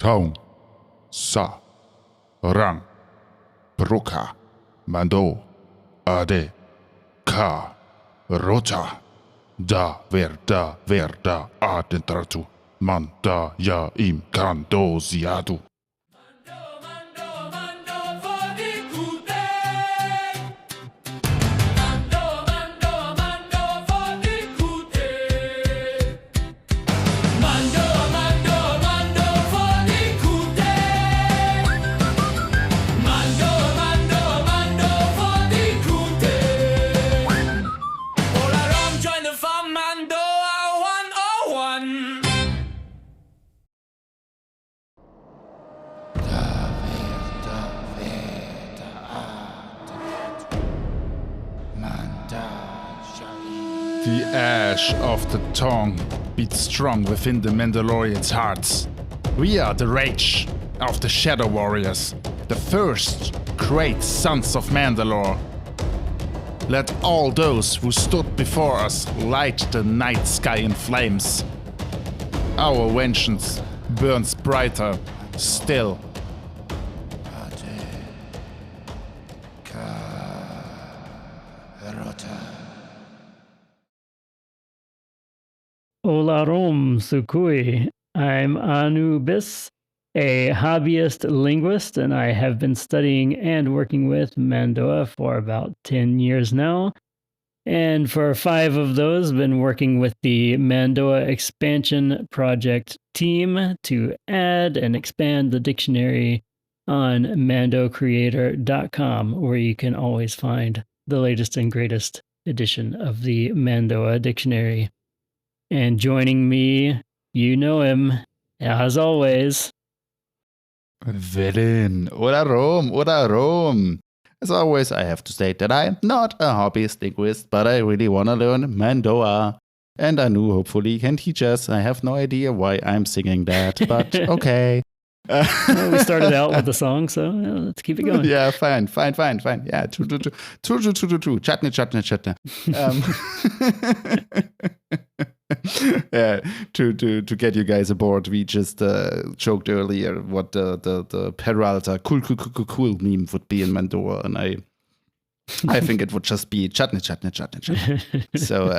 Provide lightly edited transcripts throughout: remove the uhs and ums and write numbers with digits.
Taung, Sa, Rang, Broka, Mando'ade, Ka, Rota, Dha Werda Verda tratu, Manda'yaim kandosii. The ash of the tongue beats strong within the Mandalorians' hearts. We are the rage of the Shadow Warriors, the first great sons of Mandalore. Let all those who stood before us light the night sky in flames. Our vengeance burns brighter still. Olarom Sukui. I'm Anubis, a hobbyist linguist, and I have been studying and working with Mando'a for about 10 years now. And for 5 of those, been working with the Mando'a expansion project team to add and expand the dictionary on mandocreator.com, where you can always find the latest and greatest edition of the Mando'a dictionary. And joining me, you know him, as always. Villain, Olarom. As always, I have to state that I'm not a hobbyist linguist, but I really want to learn Mando'a. And Anu hopefully can teach us. I have no idea why I'm singing that, but okay. Well, we started out with the song, so let's keep it going. Yeah, fine. Yeah, true. Chutney. Yeah, to get you guys aboard, we just joked earlier what the Peralta cool meme would be in Mando'a, and I think it would just be chutney. So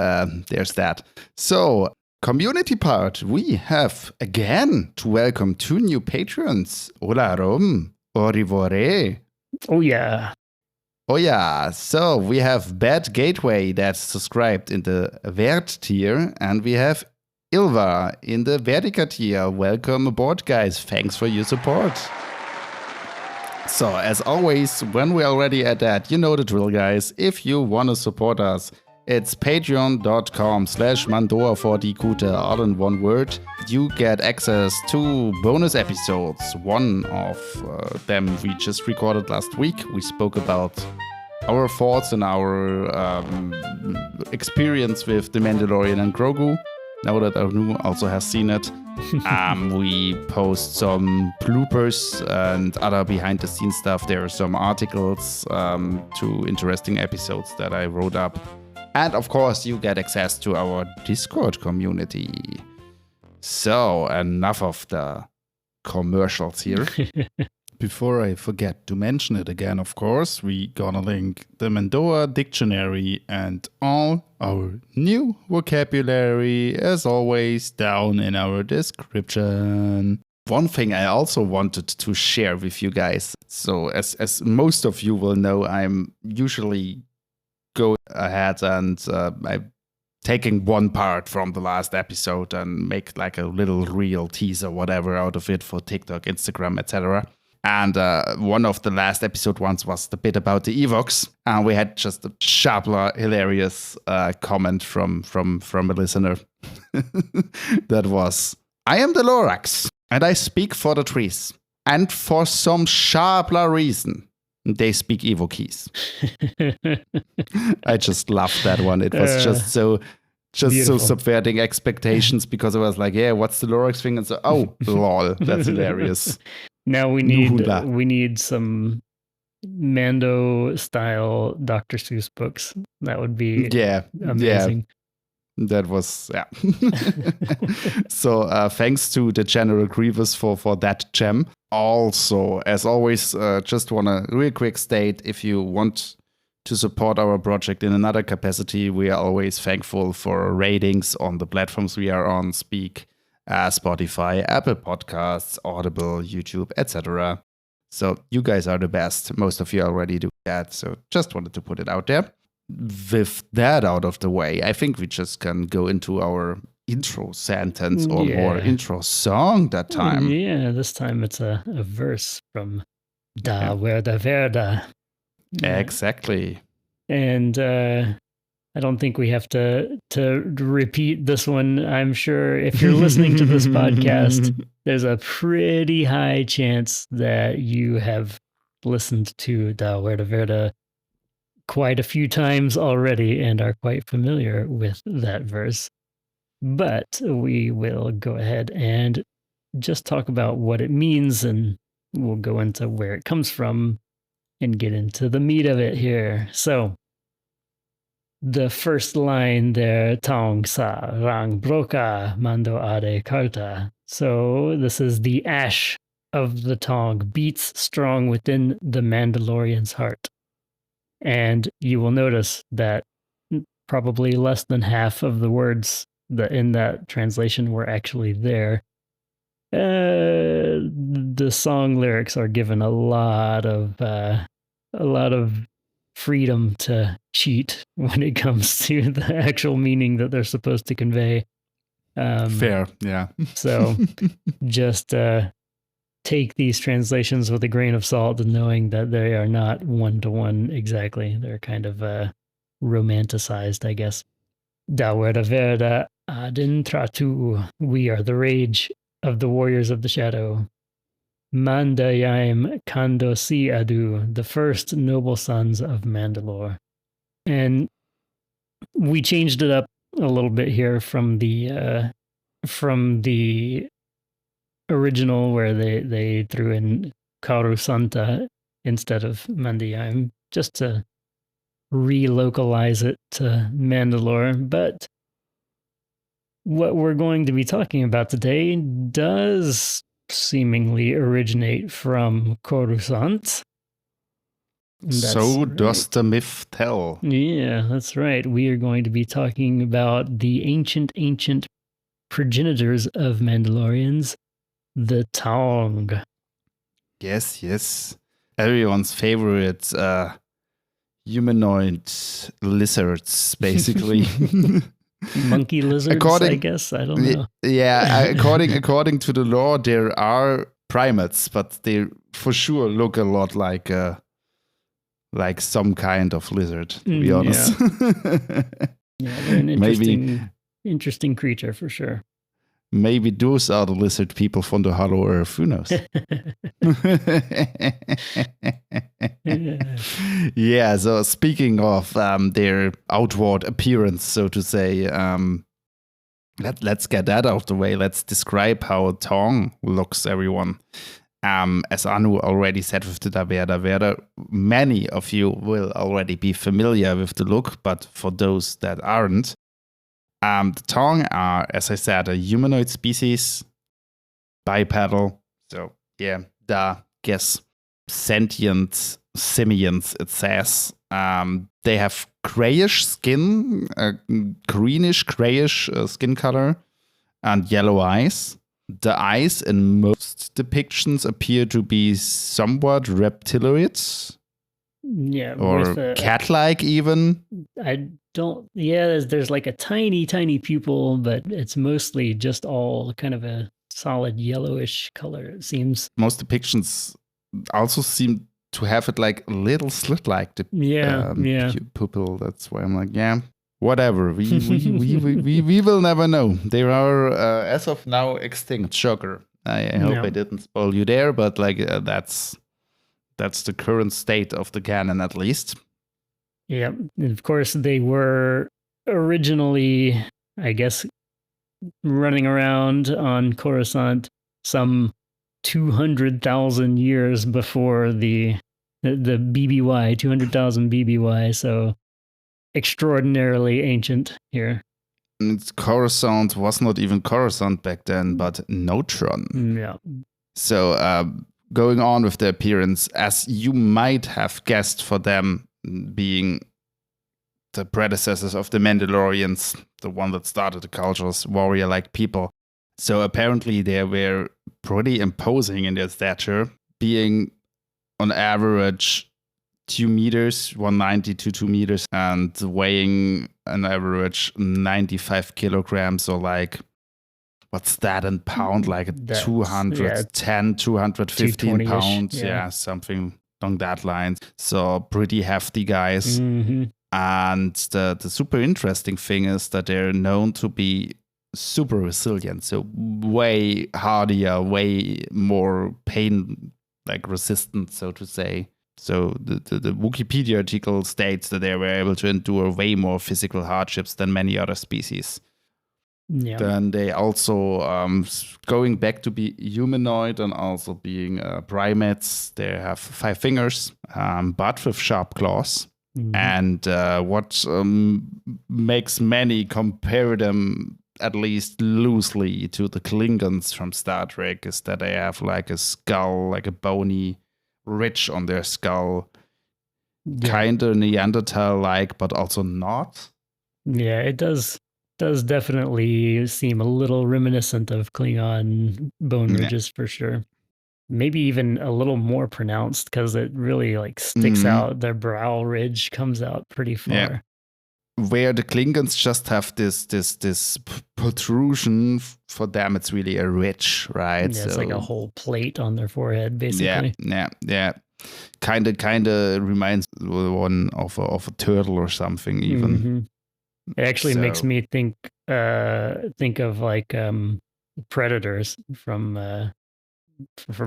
there's that. So community part, we have again to welcome 2 new patrons. Olarom, Orivore. Oh yeah, so we have Bad Gateway that's subscribed in the Verd tier, and we have Ilva in the Verdica tier. Welcome aboard, guys. Thanks for your support. So, as always, when we're already at that, you know the drill, guys. If you want to support us, it's patreon.com/Mando'a4dkute, all in one word. You get access to bonus episodes. One of them we just recorded last week. We spoke about our thoughts and our experience with the Mandalorian and Grogu. Now that Anu also has seen it, we post some bloopers and other behind-the-scenes stuff. There are some articles to interesting episodes that I wrote up. And of course, you get access to our Discord community. So, enough of the commercials here. Before I forget to mention it again, of course, we gonna link the Mando'a dictionary and all our new vocabulary, as always, down in our description. One thing I also wanted to share with you guys. So, as most of you will know, I'm usually go ahead and I'm taking one part from the last episode and make like a little reel teaser, whatever, out of it for TikTok, Instagram, etc. And one of the last episode ones was the bit about the Evox, and we had just a sharp, hilarious comment from a listener. That was, "I am the Lorax, and I speak for the trees, and for some sharpler reason, they speak Evokese." I just loved that one. It was just so subverting expectations, because I was like, yeah, what's the Lorax thing? And so, oh, lol, that's hilarious. Now we need some Mando style Dr. Seuss books. That would be amazing. That was, yeah. So thanks to the General Grievous for that gem. Also, as always, just want to real quick state, if you want to support our project in another capacity, we are always thankful for ratings on the platforms we are on, Speak, Spotify, Apple Podcasts, Audible, YouTube, etc. So you guys are the best. Most of you already do that. So just wanted to put it out there. With that out of the way, I think we just can go into our intro sentence or intro song that time. Yeah, this time it's a verse from Dha Werda Verda. Exactly. And I don't think we have to repeat this one. I'm sure if you're listening to this podcast, there's a pretty high chance that you have listened to Dha Werda Verda quite a few times already and are quite familiar with that verse. But we will go ahead and just talk about what it means, and we'll go into where it comes from and get into the meat of it here. So the first line there, Taung sa rang broka Mando'ade karta. So this is the ash of the Taung beats strong within the Mandalorian's heart. And you will notice that probably less than half of the words that in that translation were actually there. The song lyrics are given a lot of freedom to cheat when it comes to the actual meaning that they're supposed to convey. Fair, yeah. So just take these translations with a grain of salt, and knowing that they are not one-to-one exactly. They're kind of romanticized, I guess. Dha Werda Verda adin tratu. We are the rage of the warriors of the shadow. Manda'yaim kandosii, the first noble sons of Mandalore. And we changed it up a little bit here from the original, where they threw in Corcusant instead of Manda'yaim, just to relocalize it to Mandalore. But what we're going to be talking about today does seemingly originate from Corcusant. So does the myth tell. Yeah, that's right. We are going to be talking about the ancient progenitors of Mandalorians, the Taung. Yes. Everyone's favorite humanoid lizards, basically. Monkey lizards, I guess. I don't know. Yeah, according to the law, there are primates, but they for sure look a lot like some kind of lizard, to be honest. Yeah, they're an interesting creature for sure. Maybe those are the lizard people from the Hollow Earth. Who knows? Yeah, so speaking of their outward appearance, so to say, let's get that out of the way. Let's describe how Taung looks, everyone. As Anu already said with the Dha Werda Verda, many of you will already be familiar with the look, but for those that aren't, the Taung are, as I said, a humanoid species, bipedal. So, yeah, guess sentient simians, it says. They have grayish skin, greenish-grayish skin color, and yellow eyes. The eyes in most depictions appear to be somewhat reptiloid. Yeah, or cat-like even. There's like a tiny pupil, but it's mostly just all kind of a solid yellowish color, it seems. Most depictions also seem to have it like a little slit-like pupil. That's why I'm like, yeah, whatever. We will never know. They are as of now extinct. Shocker. I hope I didn't spoil you there, but like that's the current state of the canon, at least. Yeah, and of course they were originally, I guess, running around on Coruscant some 200,000 years before the BBY, 200,000 BBY. So extraordinarily ancient here. Corcusant was not even Corcusant back then, but Notron. Yeah. So going on with the appearance, as you might have guessed for them being the predecessors of the Mandalorians, the one that started the cultures, warrior-like people. So apparently they were pretty imposing in their stature, being on average 2 meters, 190 to 2 meters, and weighing an average 95 kilograms, or like, what's that in pound? Like That's, 210, 215 220-ish, pounds. yeah. Yeah, something along that lines. So pretty hefty guys. Mm-hmm. And the super interesting thing is that they're known to be super resilient. So way hardier, way more pain like resistant, so to say. So the Wikipedia article states that they were able to endure way more physical hardships than many other species. Yeah. Then they also, going back to be humanoid and also being primates, they have 5 fingers, but with sharp claws. Mhm. And what makes many compare them, at least loosely, to the Klingons from Star Trek is that they have like a skull, like a bony ridge on their skull. Yeah. Kind of Neanderthal-like, but also not. Yeah, it does definitely seem a little reminiscent of Klingon bone Yeah. ridges for sure. Maybe even a little more pronounced because it really like sticks Mhm. out. Their brow ridge comes out pretty far. Yeah. Where the Klingons just have this protrusion, for them it's really a ridge, right? Yeah, it's like a whole plate on their forehead, basically. Yeah. Kind of reminds one of a turtle or something, even. Mhm. It actually makes So- me think of like predators from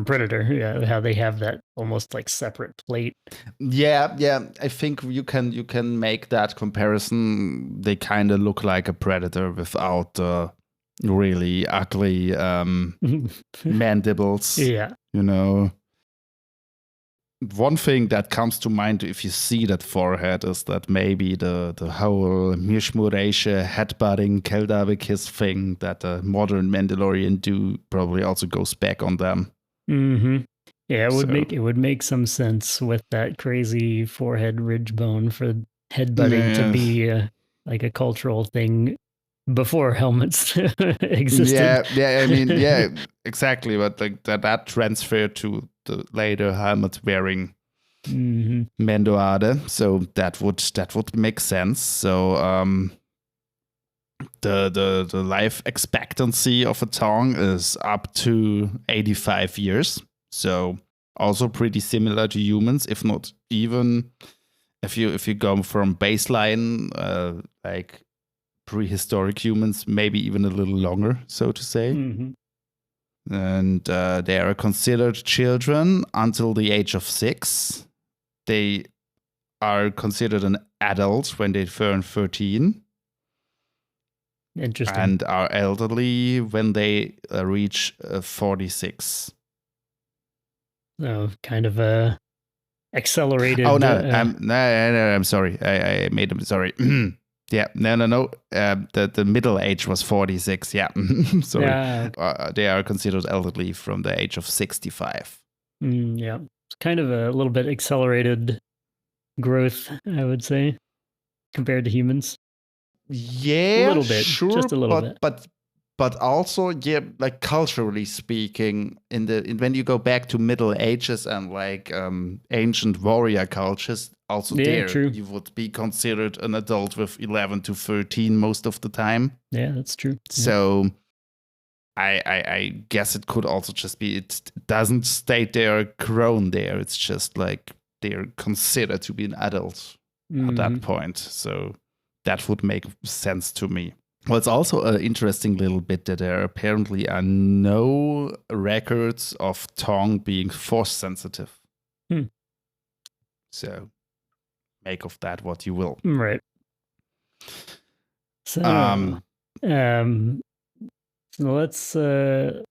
Predator. Yeah, how they have that almost like separate plate. Yeah. I think you can make that comparison. They kind of look like a predator without really ugly mandibles. Yeah. You know. One thing that comes to mind if you see that forehead is that maybe the whole Mishmureische headbutting Keldavikiss thing that the modern Mandalorian do probably also goes back on them. Mm-hmm. Yeah, it So- would make some sense with that crazy forehead ridge bone for headbutting to Yes. be like a cultural thing before helmets existed. Yeah. I mean, yeah, exactly. But like that transferred to the later helmet wearing Hmm. Mando'ade, so that would make sense. So the life expectancy of a Taung is up to 85 years. So also pretty similar to humans, if not even if you go from baseline like prehistoric humans, maybe even a little longer, so to say. Hmm. And they are considered children until the age of 6. They are considered an adult when they turn 13 Interesting. and are elderly when they reach 46. So kind of a accelerated. Oh no, I'm sorry. I made them sorry. Yeah, no. The middle age was 46. Yeah, sorry. Yeah. They are considered elderly from the age of 65. Yeah. It's kind of a little bit accelerated growth, I would say, compared to humans. Yeah, A little bit, sure, just a little bit. But also, yeah, like culturally speaking, when you go back to Middle Ages and like ancient warrior cultures, also Yeah, there true. you would be considered an adult with 11 to 13 most of the time. Yeah, that's true. Yeah. So I guess it could also just be it doesn't state they're grown there. It's just like they're considered to be an adult at that Mhm. point. So that would make sense to me. Well, it's also an interesting little bit that there apparently are no records of Taung being force sensitive. Hmm. So make of that what you will. Right. So, Um, so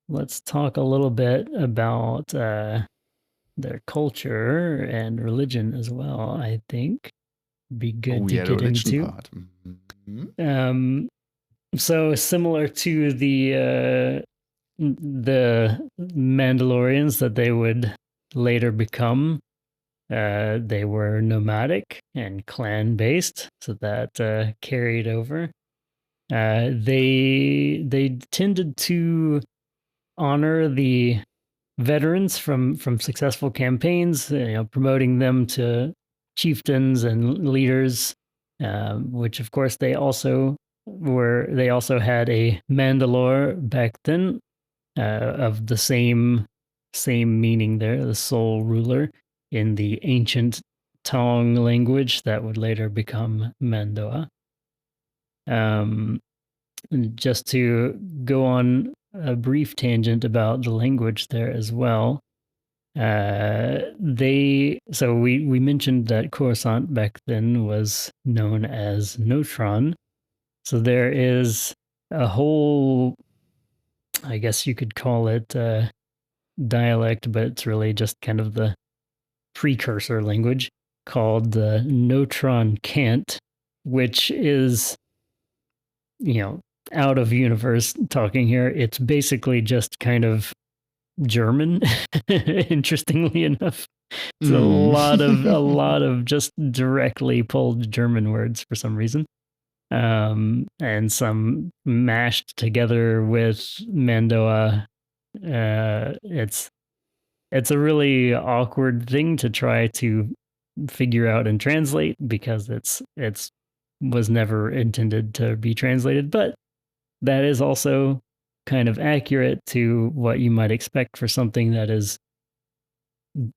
let's talk a little bit about their culture and religion as well, I think. be good Oh, to yeah, the get religion into. part. Mhm. So similar to the Mandalorians that they would later become, they were nomadic and clan based, so that carried over. They tended to honor the veterans from successful campaigns, promoting them to chieftains and leaders, which of course they also were. They also had a Mandalore back then, of the same meaning there, the sole ruler in the ancient Taung language that would later become Mando'a. Um, just to go on a brief tangent about the language there as well. We mentioned that Corcusant back then was known as Notron. So there is a whole, I guess you could call it dialect, but it's really just kind of the precursor language called the Notron Cant, which is, out of universe talking here. It's basically just kind of German, interestingly enough. It's a lot of just directly pulled German words for some reason. And some mashed together with Mando'a. It's a really awkward thing to try to figure out and translate because it's was never intended to be translated, but that is also kind of accurate to what you might expect for something that is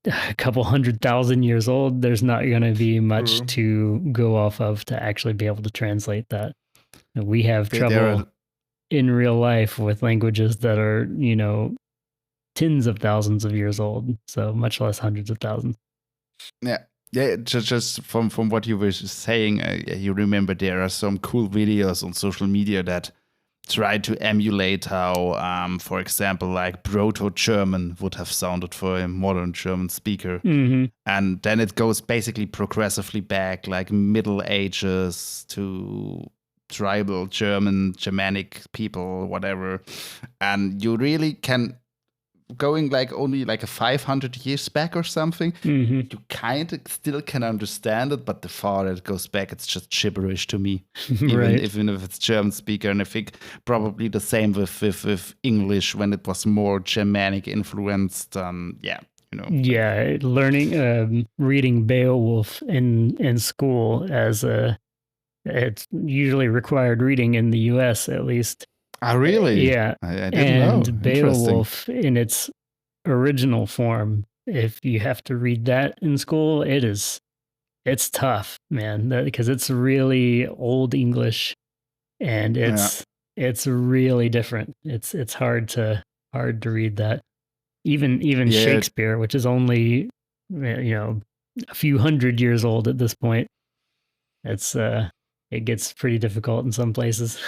a couple 100,000 years old. There's not going to be much to go off of to actually be able to translate that. We have trouble in real life with languages that are, tens of thousands of years old, so much less hundreds of thousands. Yeah, just from what you were saying, you remember there are some cool videos on social media that try to emulate how, for example, like Proto-German would have sounded for a modern German speaker. Mm-hmm. And then it goes basically progressively back, like Middle Ages to tribal Germanic people, whatever. And you really can, going like only like a 500 years back or something, Mm-hmm. you kind of still can understand it, but the farther it goes back, it's just gibberish to me. Even if it's German speaker. And I think probably the same with English when it was more Germanic influenced. Yeah, learning reading Beowulf in school it's usually required reading in the US at least. Oh, really? Yeah. I didn't know. And Beowulf in its original form, if you have to read that in school, it's tough, man, because it's really old English and it's really different. It's hard to read that. Even Shakespeare, which is only a few hundred years old at this point, it gets pretty difficult in some places.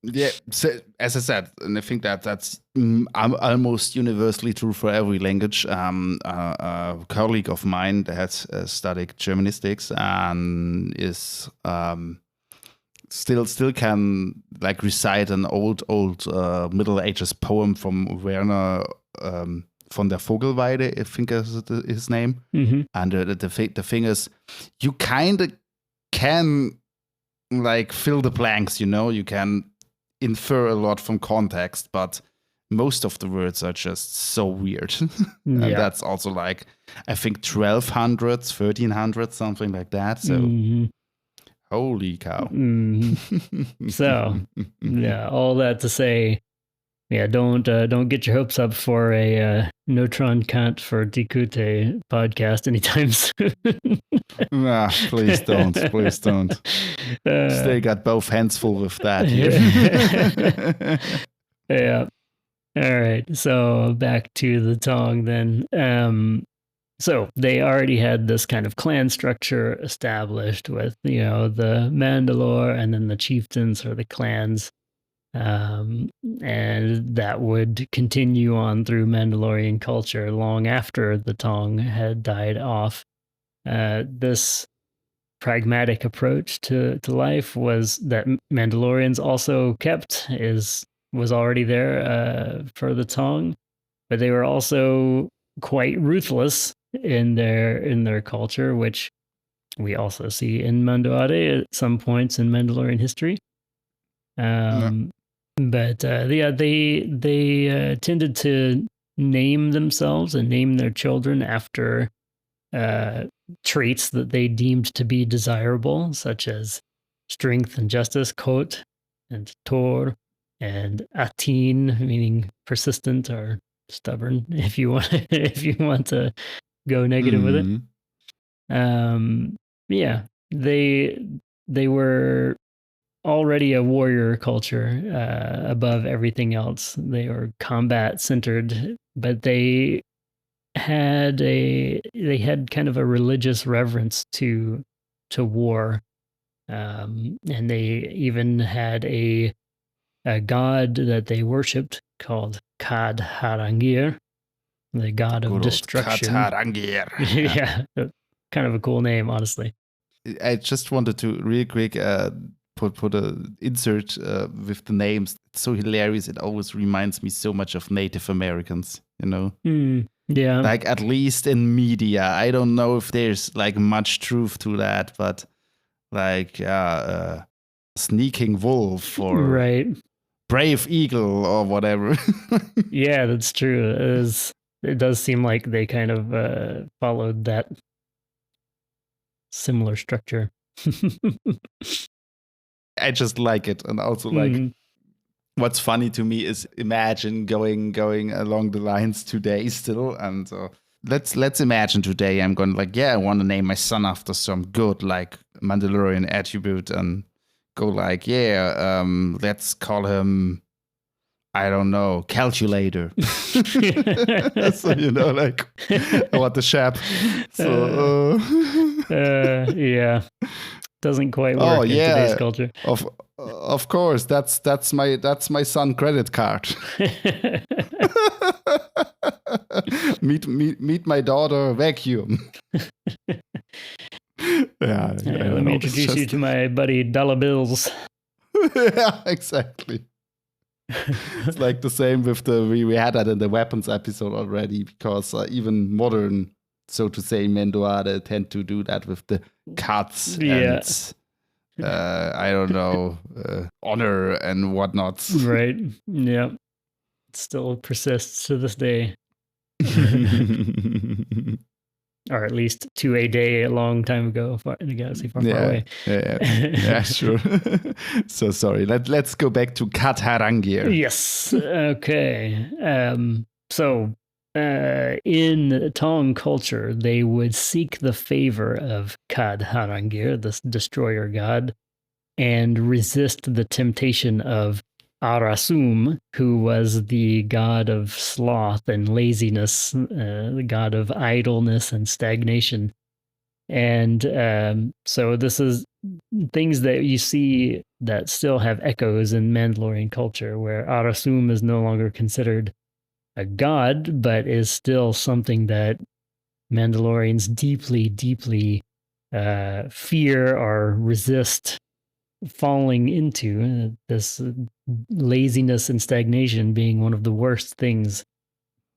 Yeah, so, as I said, and I think that's almost universally true for every language. A colleague of mine that has studied Germanistics and is still can like recite an old Middle Ages poem from Werner von der Vogelweide, I think is his name. Mm-hmm. And the thing is, you kind of can like fill the blanks, you can infer a lot from context, but most of the words are just so weird. And that's also like, I think 1200s, 1300s, something like that. So, holy cow. Mm-hmm. So, yeah, all that to say, don't get your hopes up for a Notron Kant for Dikute podcast anytime soon. Nah, please don't. Still got both hands full with that here. Yeah. All right. So back to the Taung then. So they already had this kind of clan structure established with, the Mandalore and then the chieftains or the clans. And that would continue on through Mandalorian culture long after the Taung had died off. This pragmatic approach to life was that Mandalorians also kept was already there for the Taung, but they were also quite ruthless in their culture, which we also see in Mando'ade at some points in Mandalorian history. But they tended to name themselves and name their children after traits that they deemed to be desirable, such as strength and justice, kot, and tor, and atin, meaning persistent or stubborn, if you want to go negative with it. Yeah, they were already a warrior culture above everything else. They were combat centered, but they had kind of a religious reverence to war, and they even had a god that they worshipped called Kad Harangir, the god of destruction. Yeah, kind of a cool name, honestly. I just wanted to real quick put a insert with the names. It's so hilarious. It always reminds me so much of Native Americans, you know? Yeah. Like, at least in media. I don't know if there's like much truth to that, but like sneaking wolf or right. brave eagle or whatever. Yeah, that's true. It does seem like they kind of followed that similar structure. I just like it. And also like what's funny to me is imagine going along the lines today still. And let's imagine today I'm going like, I want to name my son after some good like Mandalorian attribute and go like, let's call him, I don't know, calculator. So, you know, like, I want the chap. So, yeah. Doesn't quite work in today's culture. Of course, that's my son credit card. meet my daughter vacuum. Let me introduce you to my buddy Dollar Bills. Yeah, exactly. It's like the same with we had that in the weapons episode already, because even modern, so to say, Mando'ade tend to do that with the cuts and I don't know, honor and whatnot. Right. Yeah. It still persists to this day. Or at least to a day a long time ago in a galaxy far, far away. Yeah, sure. So sorry. Let's go back to Kad Harangir. Yes. Okay. So in Taung culture, they would seek the favor of Kad Harangir, this destroyer god, and resist the temptation of Arasum, who was the god of sloth and laziness, the god of idleness and stagnation. And so this is things that you see that still have echoes in Mandalorian culture, where Arasum is no longer considered a god, but is still something that Mandalorians deeply, deeply fear or resist falling into, this laziness and stagnation being one of the worst things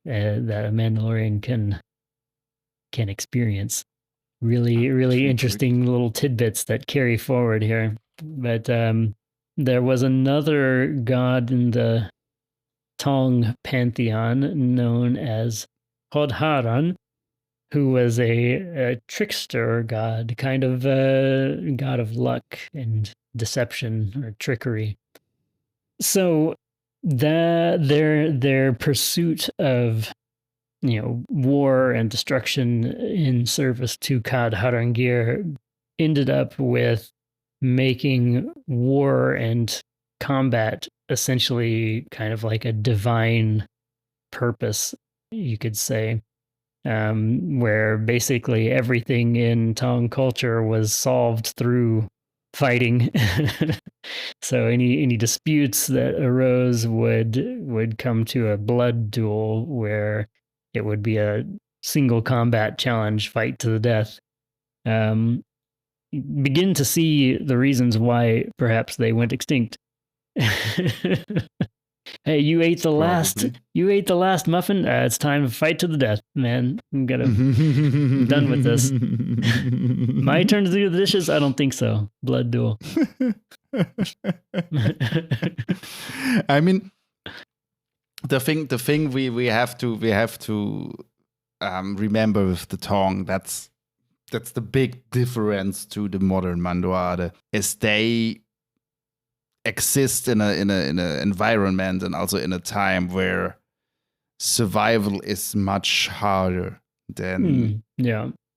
that a Mandalorian can experience. Really interesting little tidbits that carry forward here. But there was another god in the Taung pantheon known as Hodharan, who was a trickster god, kind of a god of luck and deception or trickery. So their pursuit of war and destruction in service to Kad Harangir ended up with making war and combat essentially kind of like a divine purpose, you could say. Where basically everything in Taung culture was solved through fighting. So any disputes that arose would come to a blood duel, where it would be a single combat challenge, fight to the death. begin to see the reasons why perhaps they went extinct. Hey, you ate the last muffin. It's time to fight to the death, man. I'm done with this. My turn to do the dishes? I don't think so. Blood duel. I mean, the thing we have to remember with the Taung, that's the big difference to the modern Mando'ade, is they exist in an environment and also in a time where survival is much harder than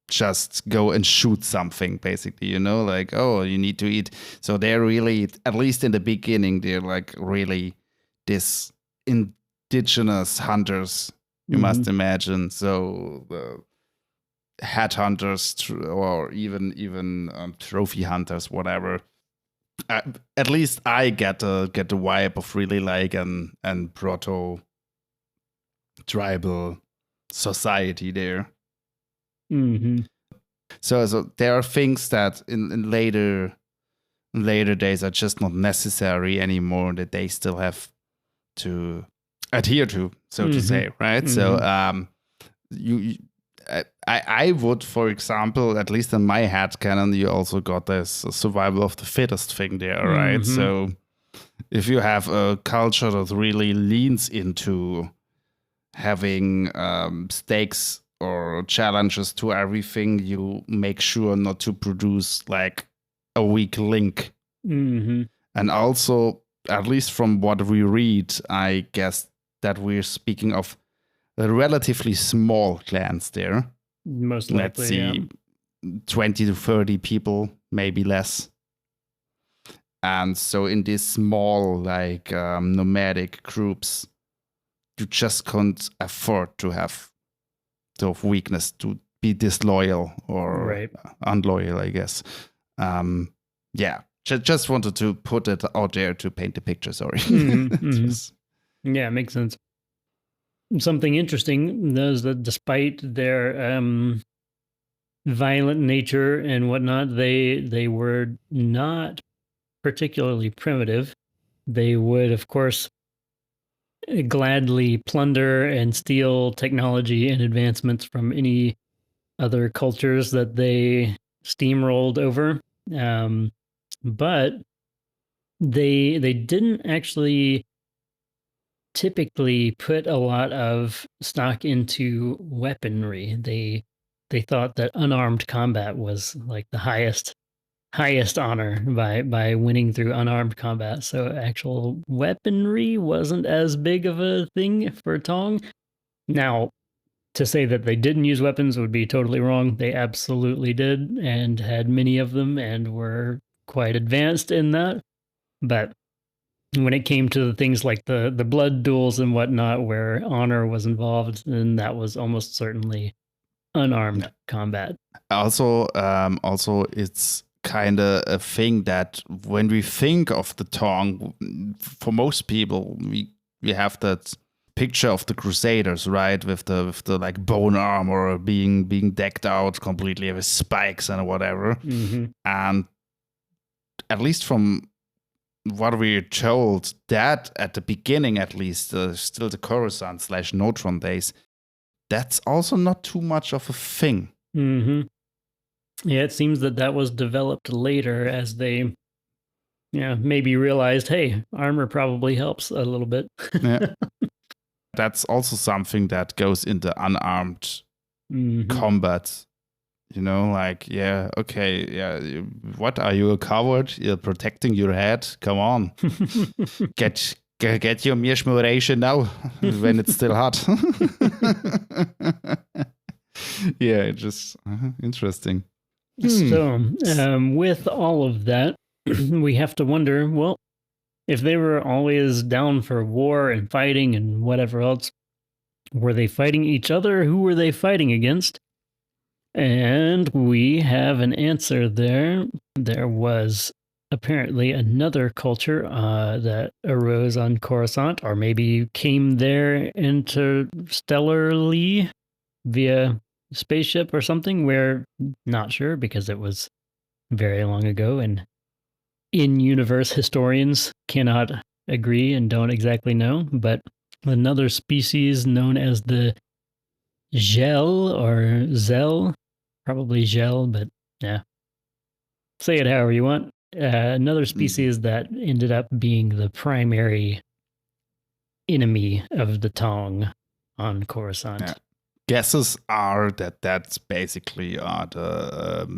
just go and shoot something, basically, you know, like, oh, you need to eat. So they're really, at least in the beginning, they're like really this indigenous hunters, you must imagine. So the hat hunters or even trophy hunters, whatever. At least I get the vibe of really like an proto tribal society there. So there are things that in later days are just not necessary anymore, that they still have to adhere to, so to say, right? So I would, for example, at least in my head canon, you also got this survival of the fittest thing there, right? So if you have a culture that really leans into having stakes or challenges to everything, you make sure not to produce like a weak link. And also, at least from what we read, I guess that we're speaking of relatively small clans there. Most likely, let's see, 20 to 30 people, maybe less. And so in these small, like nomadic groups, you just can't afford to have the weakness to be disloyal or unloyal, I guess. Just wanted to put it out there to paint the picture. Sorry. Yeah, makes sense. Something interesting is that despite their violent nature and whatnot, they were not particularly primitive. They would, of course, gladly plunder and steal technology and advancements from any other cultures that they steamrolled over. But they didn't actually typically put a lot of stock into weaponry. They thought that unarmed combat was like the highest honor by winning through unarmed combat. So actual weaponry wasn't as big of a thing for Taung. Now, to say that they didn't use weapons would be totally wrong. They absolutely did, and had many of them, and were quite advanced in that. But when it came to the things like the blood duels and whatnot, where honor was involved, then that was almost certainly unarmed combat. Also, it's kind of a thing that when we think of the Taung, for most people, we have that picture of the Crusaders, right, with the like bone armor being decked out completely with spikes and whatever. And at least from what we're told, that at the beginning, at least, still the Corcusant / Notron days, that's also not too much of a thing. Yeah, it seems that was developed later as they, maybe realized, hey, armor probably helps a little bit. That's also something that goes into unarmed combat. You know, like, what, are you a coward? You're protecting your head? Come on. Get your Mirschmuration now, when it's still hot. Yeah, just interesting. So, with all of that, we have to wonder, well, if they were always down for war and fighting and whatever else, were they fighting each other? Who were they fighting against? And we have an answer there. There was apparently another culture that arose on Coruscant, or maybe came there interstellarly via spaceship or something. We're not sure, because it was very long ago, and in-universe historians cannot agree and don't exactly know, but another species known as the gel or zel, probably gel, but yeah, say it however you want. Another species that ended up being the primary enemy of the Taung on Corcusant. Yeah. Guesses are that that's basically are the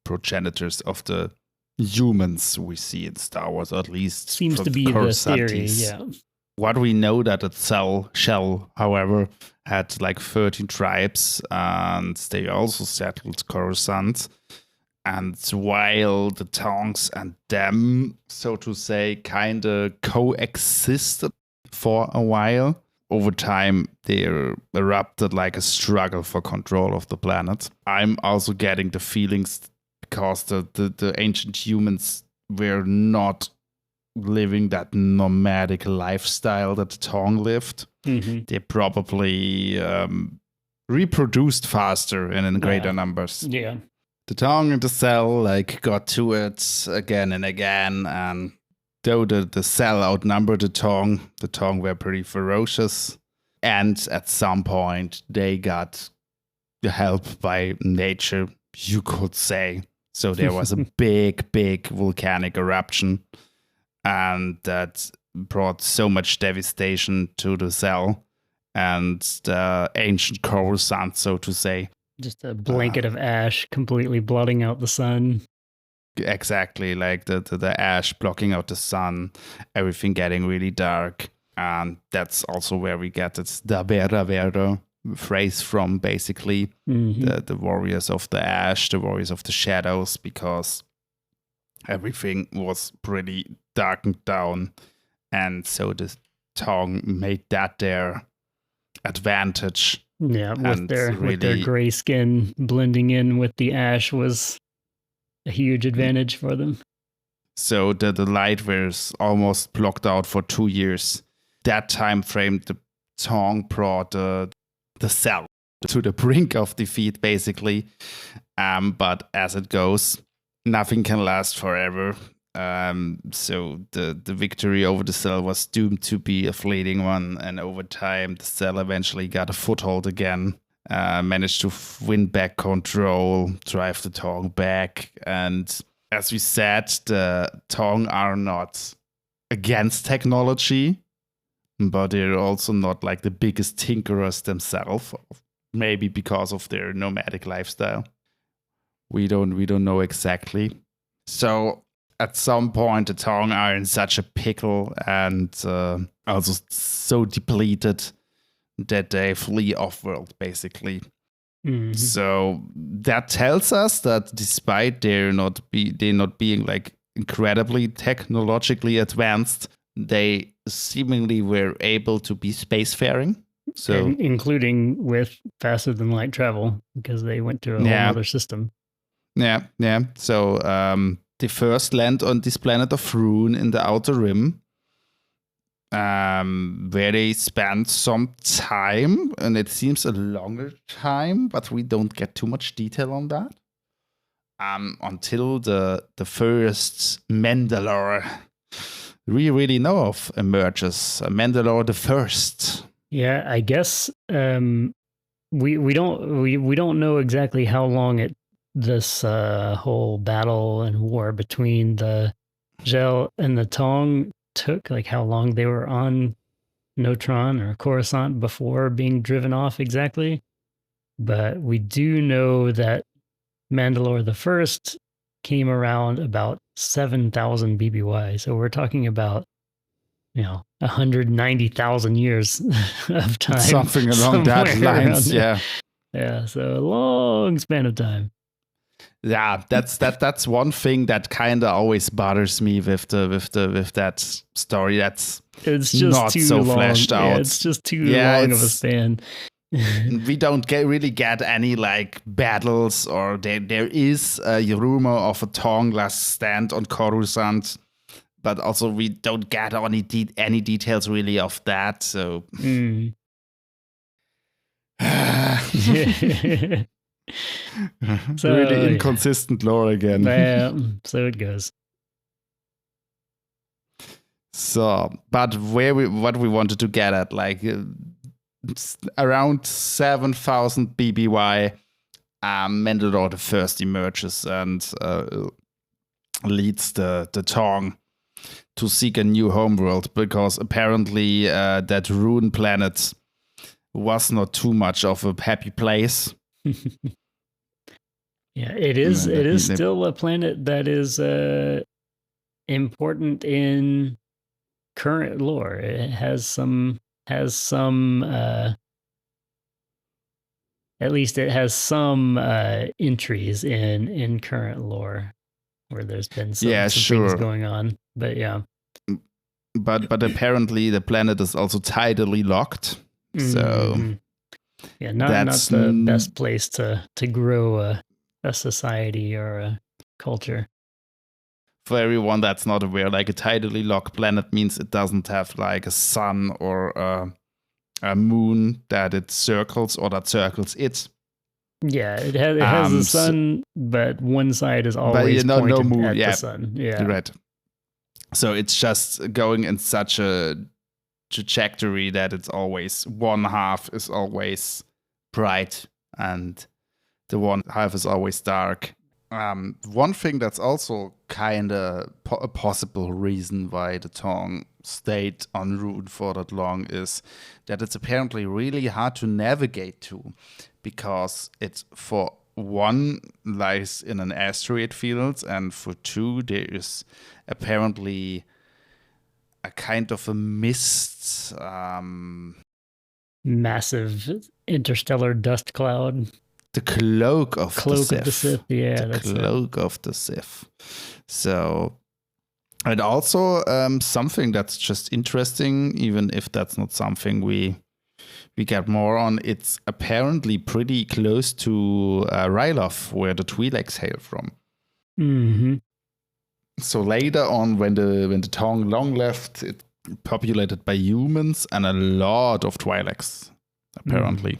progenitors of the humans we see in Star Wars, or at least Seems from to be the theory, Corcusantes. yeah. What we know that the shell, however, had like 13 tribes, and they also settled Coruscant. And while the Taungs and them, so to say, kind of coexisted for a while, over time they erupted like a struggle for control of the planet. I'm also getting the feelings because the ancient humans were not living that nomadic lifestyle that the Taung lived. Mm-hmm. They probably reproduced faster and in greater numbers. Yeah. The Taung and the cell like got to it again and again, and though the cell outnumbered the Taung were pretty ferocious, and at some point they got help by nature, you could say. So there was a big volcanic eruption, and that brought so much devastation to the cell and the ancient Coruscant, so to say. Just a blanket of ash completely blotting out the sun. Exactly, like the ash blocking out the sun, everything getting really dark. And that's also where we get this Dha Werda Verda phrase from, basically. The warriors of the ash, the warriors of the shadows, because everything was pretty darkened down. And so the Taung made that their advantage. Yeah, with their gray skin blending in with the ash was a huge advantage for them. So the light was almost blocked out for 2 years. That time frame, the Taung brought the cell to the brink of defeat, basically. But as it goes, nothing can last forever. So the victory over the cell was doomed to be a fleeting one, and over time the cell eventually got a foothold again, managed to win back control, drive the Taung back, and as we said, the Taung are not against technology, but they're also not like the biggest tinkerers themselves, maybe because of their nomadic lifestyle. We don't know exactly. So at some point, the Taung are in such a pickle and also so depleted that they flee off-world, basically. Mm-hmm. So that tells us that despite they not being like incredibly technologically advanced, they seemingly were able to be spacefaring. So, and including with faster than light travel, because they went to a whole other system. Yeah. So they first land on this planet of Troan in the Outer Rim, where they spend some time, and it seems a longer time, but we don't get too much detail on that. Until the first Mandalore we really know of emerges, Mandalore the First. Yeah, I guess we don't know exactly how long this whole battle and war between the Gel and the Taung took, like how long they were on Notron or Corcusant before being driven off exactly. But we do know that Mandalore the First came around about 7,000 BBY. So we're talking about, 190,000 years of time. Something along that lines, yeah. Yeah, so a long span of time. Yeah, that's one thing that kind of always bothers me with that story. It's just not too so long. fleshed out. Yeah, it's just too long of a span. We don't really get any like battles, or there is a rumor of a Taung last stand on Coruscant, but also we don't get any details really of that. So. So, really inconsistent lore again. So it goes. So, but what we wanted to get at, like around 7,000 BBY, Mandalore the first emerges and leads the Taung to seek a new homeworld, because apparently that ruin planet was not too much of a happy place. Yeah, it is. It is still a planet that is important in current lore. It has some. At least it has some entries in current lore where there's been some things going on. But yeah. But apparently the planet is also tidally locked. So yeah, not the best place to grow a society or a culture. For everyone that's not aware, like a tidally locked planet means it doesn't have like a sun or a moon that it circles or that circles it. Yeah, it has the sun, but one side is always pointed at the sun. Yeah, right. So it's just going in such a trajectory that it's always one half is always bright and the one half is always dark. One thing that's also kind of a possible reason why the Taung stayed en route for that long is that it's apparently really hard to navigate to, because it's, for one, lies in an asteroid field, and for two, there is apparently a kind of a mist, massive interstellar dust cloud. The cloak of the Sith. Yeah, the cloak of the Sith. So, and also something that's just interesting, even if that's not something we get more on. It's apparently pretty close to Ryloth, where the Twi'leks hail from. Mm-hmm. So later on, when the Taung long left, it populated by humans and a lot of Twi'leks, apparently.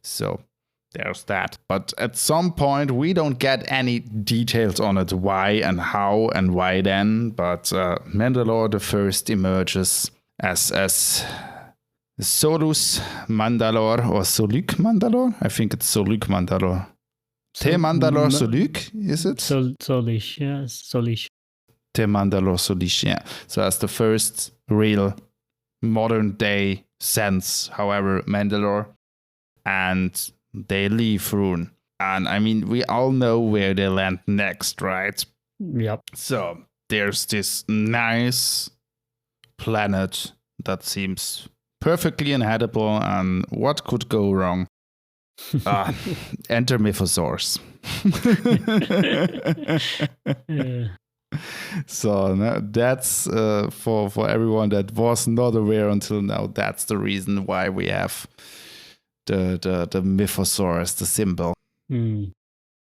So there's that. But at some point, we don't get any details on it, why and how and why then. But Mandalore the first emerges as Solus Mandalore or Soluk Mandalore. I think it's Soluk Mandalore. Te Mandalore Soluk, is it? Solish, yeah. Solish. Te Mandalore Solish, yeah. So that's the first real modern day sense, however, Mandalore. And they leave Rune. And I mean, we all know where they land next, right? Yep. So there's this nice planet that seems perfectly inhabitable, and what could go wrong? Enter mythosaurs. So that's for everyone that was not aware until now, that's the reason why we have the mythosaur as the symbol.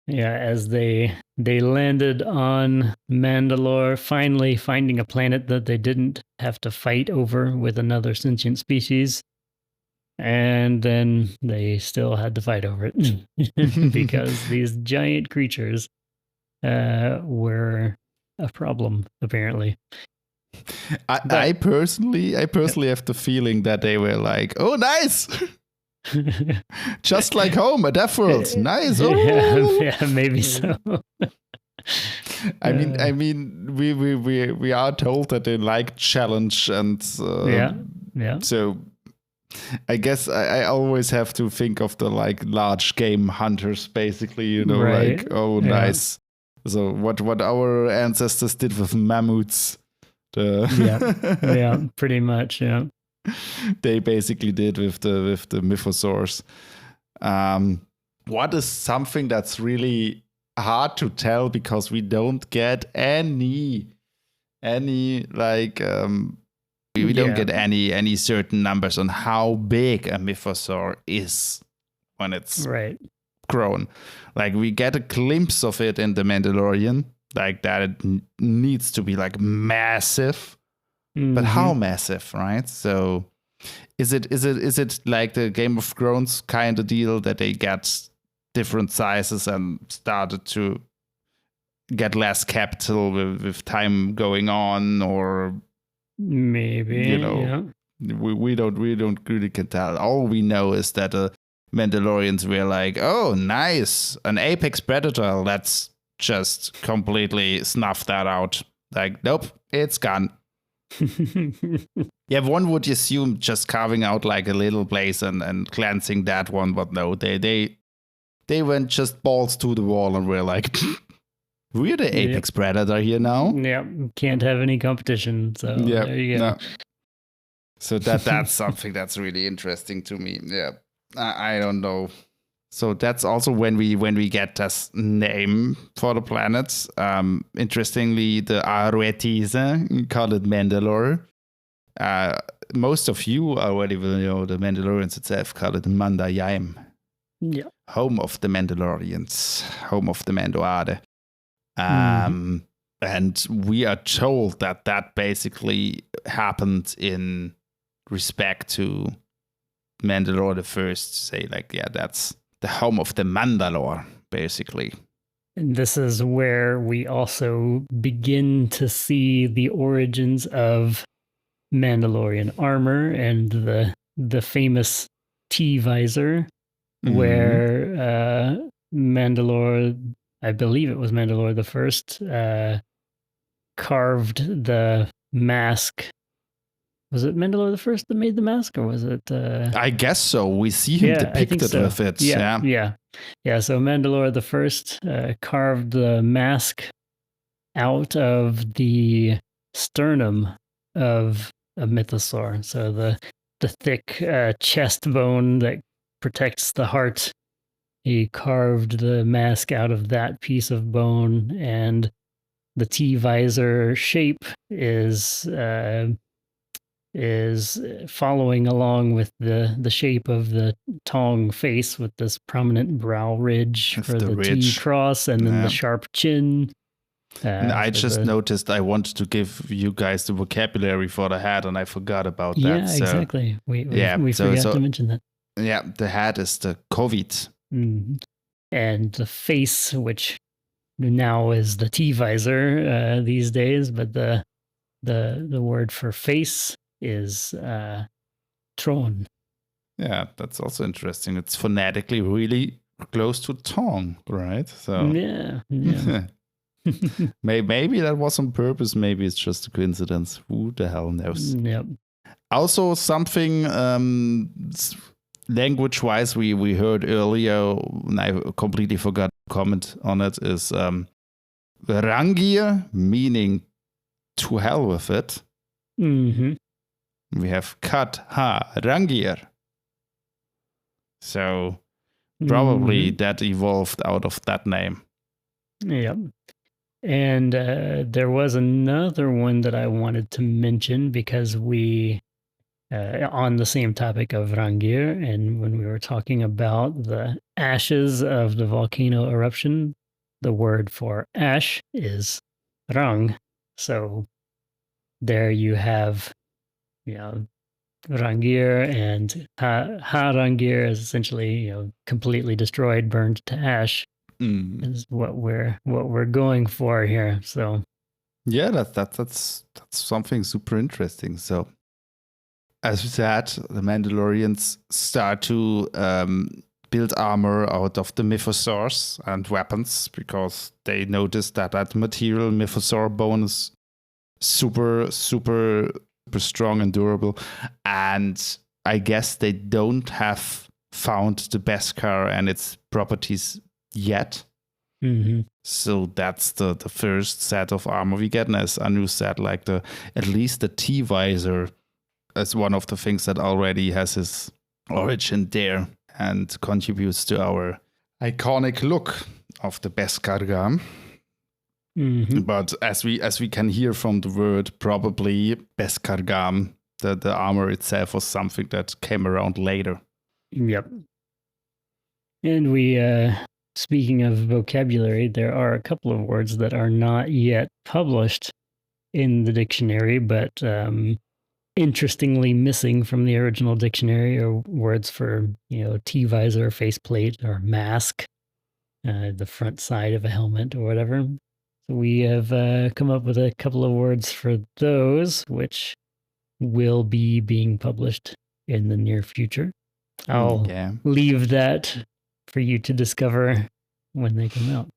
Yeah, as they landed on Mandalore, finally finding a planet that they didn't have to fight over with another sentient species. And then they still had to fight over it because these giant creatures were a problem, apparently. I personally have the feeling that they were like, oh, nice! Just like home, a Death World. Nice. Oh. Yeah, maybe so. I mean, we are told that they like challenge, and yeah. So I guess I always have to think of the like large game hunters, basically. You know, right. like nice. So what our ancestors did with mammoths. Yeah, pretty much. Yeah. They basically did with the mythosaurs. What is something that's really hard to tell because we don't get any like we don't get any certain numbers on how big a mythosaur is when it's grown. Like we get a glimpse of it in the Mandalorian, like that it needs to be like massive. But how massive, right? So is it like the Game of Thrones kind of deal that they different sizes and started to get less capital with time going on, or Maybe, yeah. we don't really can tell. All we know is that the Mandalorians were like, oh, nice, an apex predator. Let's just completely snuff that out. Like, nope, it's gone. Yeah, one would assume just carving out like a little place and cleansing that one, but no, they went just balls to the wall and were like, we're the apex predator here now. Yeah, can't have any competition. So there you go. No. So that's something that's really interesting to me. Yeah, I don't know. So that's also when we get this name for the planets. Interestingly, the Aruetis call it Mandalore. Most of you already will know the Mandalorians itself call it Manda'yaim. Yeah. Home of the Mandalorians, home of the Mando'ade. And we are told that basically happened in respect to Mandalore the First. Say like, yeah, that's the home of the Mandalore, basically. And this is where we also begin to see the origins of Mandalorian armor and the famous T-Visor, where Mandalore, I believe it was Mandalore the First, carved the mask. Was it Mandalore the First that made the mask, or was it? I guess so. We see him depicted with it. Yeah. So Mandalore the First carved the mask out of the sternum of a mythosaur. So the thick chest bone that protects the heart. He carved the mask out of that piece of bone, and the T-Visor shape is following along with the shape of the Taung face, with this prominent brow ridge for the T-cross, and then the sharp chin. And I just noticed I wanted to give you guys the vocabulary for the hat, and I forgot about that. Yeah, exactly. We forgot to mention that. Yeah, the hat is the kovid. Mm-hmm. And the face, which now is the T-Visor these days, but the word for face is troan. Yeah, that's also interesting. It's phonetically really close to Taung, right? So yeah. Maybe that was on purpose. Maybe it's just a coincidence. Who the hell knows? Yep. Also, something language-wise we heard earlier, and I completely forgot to comment on it, is Rangir, meaning to hell with it. Mm-hmm. We have Kat Ha Rangir. So probably that evolved out of that name. Yep. And there was another one that I wanted to mention, because we, on the same topic of Rangir, and when we were talking about the ashes of the volcano eruption, the word for ash is Rang. So there you have, Rangir, and Ha Rangir is essentially, completely destroyed, burned to ash. Is what we're going for here. So yeah, that's something super interesting. So as we said, the Mandalorians start to build armor out of the mythosaurs and weapons, because they noticed that material mythosaur bone is super strong and durable. And I guess they don't have found the Beskar and its properties yet. Mm-hmm. So that's the first set of armor we get. And as Anu said, like at least the T-Visor is one of the things that already has his origin there and contributes to our iconic look of the Beskar. Mm-hmm. But as we can hear from the word, probably Beskar, the armor itself was something that came around later. Yep. And we, speaking of vocabulary, there are a couple of words that are not yet published in the dictionary, but interestingly missing from the original dictionary, are words for, T-Visor, faceplate, or mask. the front side of a helmet or whatever. So we have come up with a couple of words for those, which will be being published in the near future. I'll leave that for you to discover when they come out.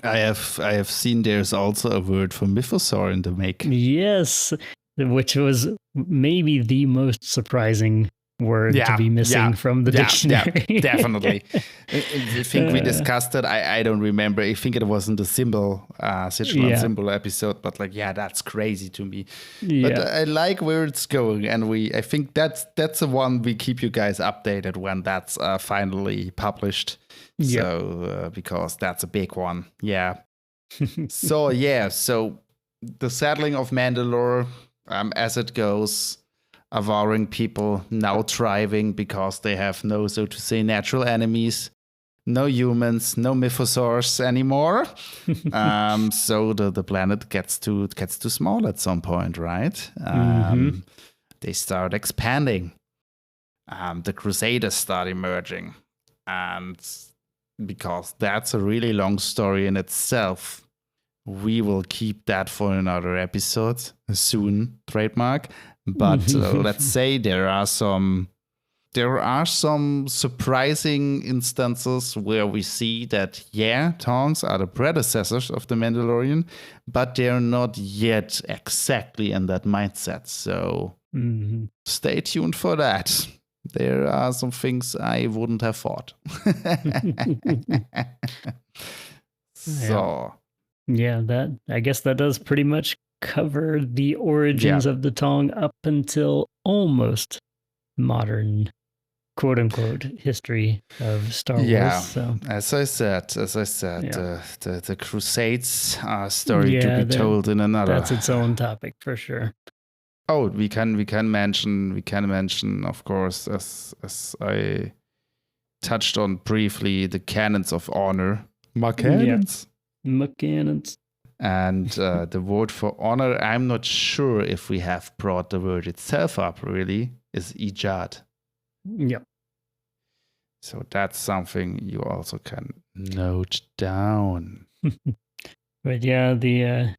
I have seen there's also a word for mythosaur in the make. Yes, which was maybe the most surprising word to be missing from the dictionary. Yeah, definitely. I think we discussed it. I don't remember. I think it was in the symbol, Sichuan symbol episode, but that's crazy to me. Yeah. But I like where it's going, and I think that's the one we keep you guys updated when that's finally published. Yeah. So because that's a big one. Yeah. So the settling of Mandalore, as it goes, devouring people, now thriving because they have no, so to say, natural enemies, no humans, no mythosaurs anymore. So the planet gets too small at some point, right? They start expanding. The Crusaders start emerging, and because that's a really long story in itself, we will keep that for another episode soon. Trademark. But let's say there are some surprising instances where we see that, Taungs are the predecessors of the Mandalorian, but they're not yet exactly in that mindset. So stay tuned for that. There are some things I wouldn't have thought. So. Yeah, I guess that does pretty much cover the origins of the Taung up until almost modern, quote unquote, history of Star Wars. Yeah, so. as I said, the Crusades are a story to be told in another. That's its own topic for sure. Oh, we can mention, of course, as I touched on briefly, the canons of honor. Canons. And the word for honor, I'm not sure if we have brought the word itself up, really, is ijad. Yep. So that's something you also can note down. But the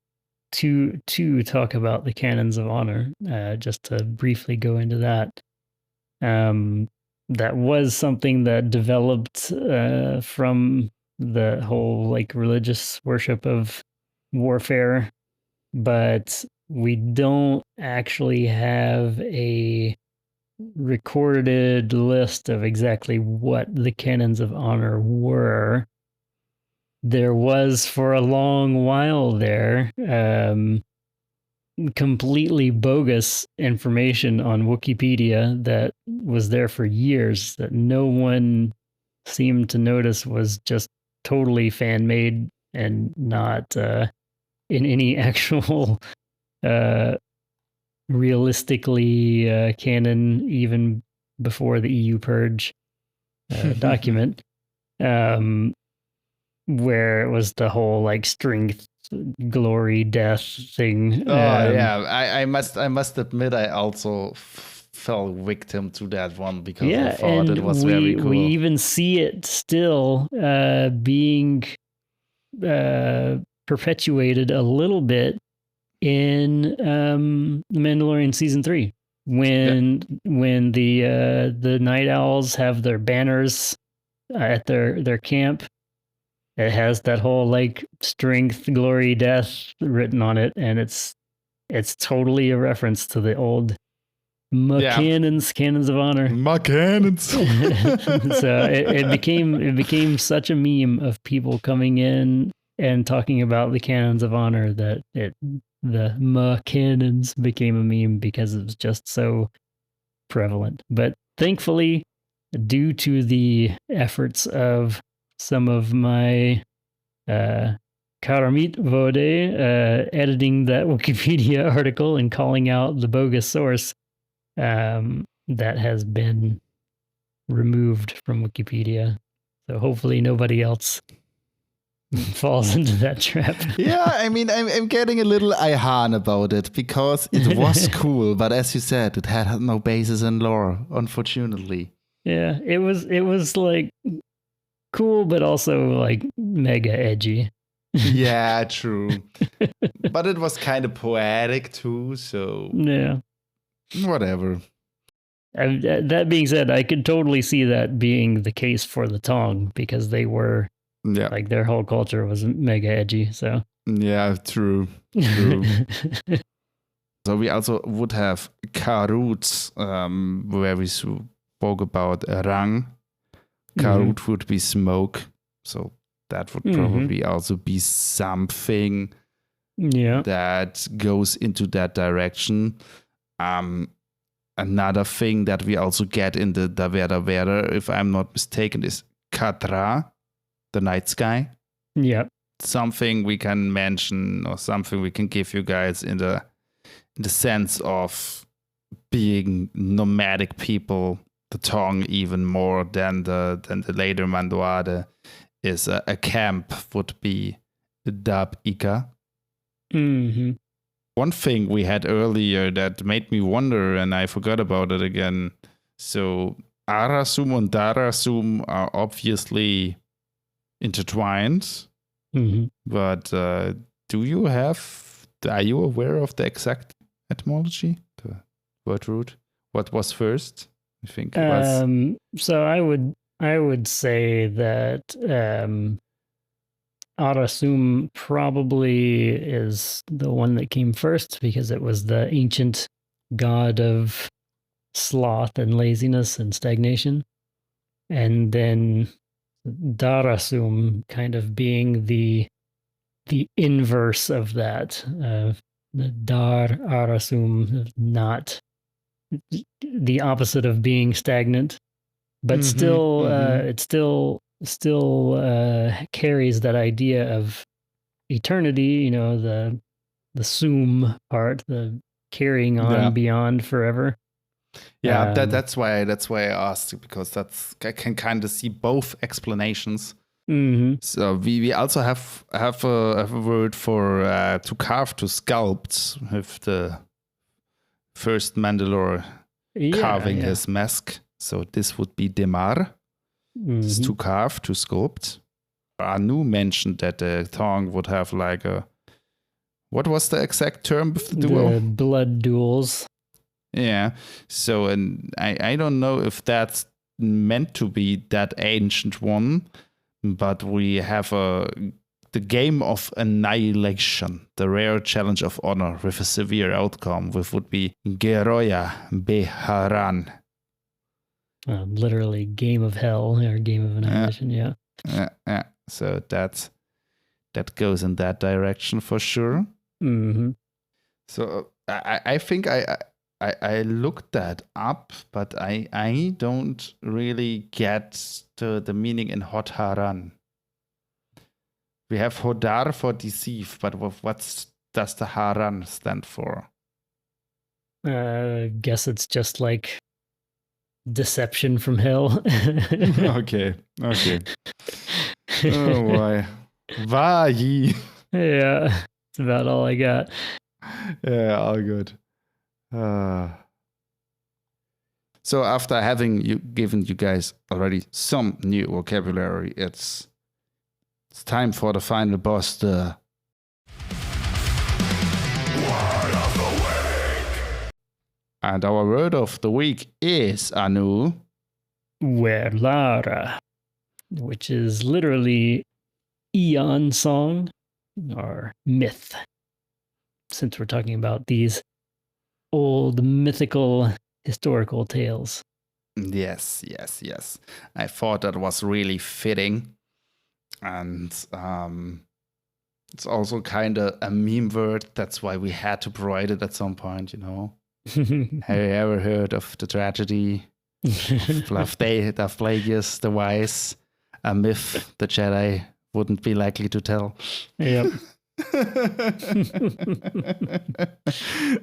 to talk about the canons of honor, just to briefly go into that, that was something that developed from the whole religious worship of warfare, but we don't actually have a recorded list of exactly what the canons of honor were. There was for a long while there completely bogus information on Wikipedia that was there for years that no one seemed to notice was just totally fan-made and not in any actual realistically canon, even before the EU purge document, where it was the whole strength, glory, death thing. I must admit I also fell victim to that one because I thought it was very cool. We even see it still being perpetuated a little bit in The Mandalorian season 3 when the Night Owls have their banners at their camp. It has that whole strength, glory, death written on it, and it's totally a reference to the old canons of honor. Cannons. So it became such a meme of people coming in and talking about the canons of honor that the cannons became a meme because it was just so prevalent. But thankfully, due to the efforts of some of my Karamit Vode editing that Wikipedia article and calling out the bogus source, that has been removed from Wikipedia. So hopefully nobody else falls into that trap. Yeah, I mean, I'm getting a little Ihan about it because it was cool, but as you said, it had no basis in lore, unfortunately. Yeah, it was cool, but also like mega edgy. Yeah, true. But it was kind of poetic too, so Yeah. whatever. That being said, I could totally see that being the case for the Taung because they were Yeah, like their whole culture was mega edgy. So yeah, true. True. So we also would have karut, where we spoke about rang. Karut would be smoke, so that would probably also be something that goes into that direction. Another thing that we also get in the Dha Werda Verda, if I'm not mistaken, is katra, the night sky. Yeah. Something we can mention or something we can give you guys in the sense of being nomadic people. The Taung even more than the later Mando'ade is a camp would be Dab Ika. Mm-hmm. One thing we had earlier that made me wonder, and I forgot about it again. So Arasum and Darasum are obviously intertwined, but are you aware of the exact etymology, the word root? What was first? I think it was. So I would say that Arasum probably is the one that came first because it was the ancient god of sloth and laziness and stagnation. And then Darasum kind of being the inverse of that. The Dar Arasum, not the opposite of being stagnant, but still it still carries that idea of eternity, the sum part, the carrying on beyond forever. Yeah, that's why I asked, because I can kind of see both explanations. So we also have a word for to carve, to sculpt, with the first Mandalore carving his mask. So this would be demar. This is to carve, to sculpt. Anu mentioned that the Taung would have like what was the exact term of the duel? The blood duels. Yeah. So, and I don't know if that's meant to be that ancient one, but we have the game of annihilation, the rare challenge of honor with a severe outcome, which would be Geroya Beharan. Literally game of hell or game of annihilation. Yeah. So that goes in that direction for sure. So I think I looked that up, but I don't really get the meaning in Hotharan. We have Hodar for deceive, but what does the Haran stand for? Guess it's just like deception from hell. Okay. Oh boy. Vayi. Yeah, that's about all I got. Yeah, all good. So after having given you guys already some new vocabulary, it's time for the final boss, the Word of the Week. And our word of the week is, Anu, Werlara, which is literally eon song or myth. Since we're talking about these old mythical historical tales. Yes. I thought that was really fitting. And it's also kind of a meme word. That's why we had to provide it at some point, Have you ever heard of the tragedy of Plagueis the Wise? A myth the Jedi wouldn't be likely to tell. Yep.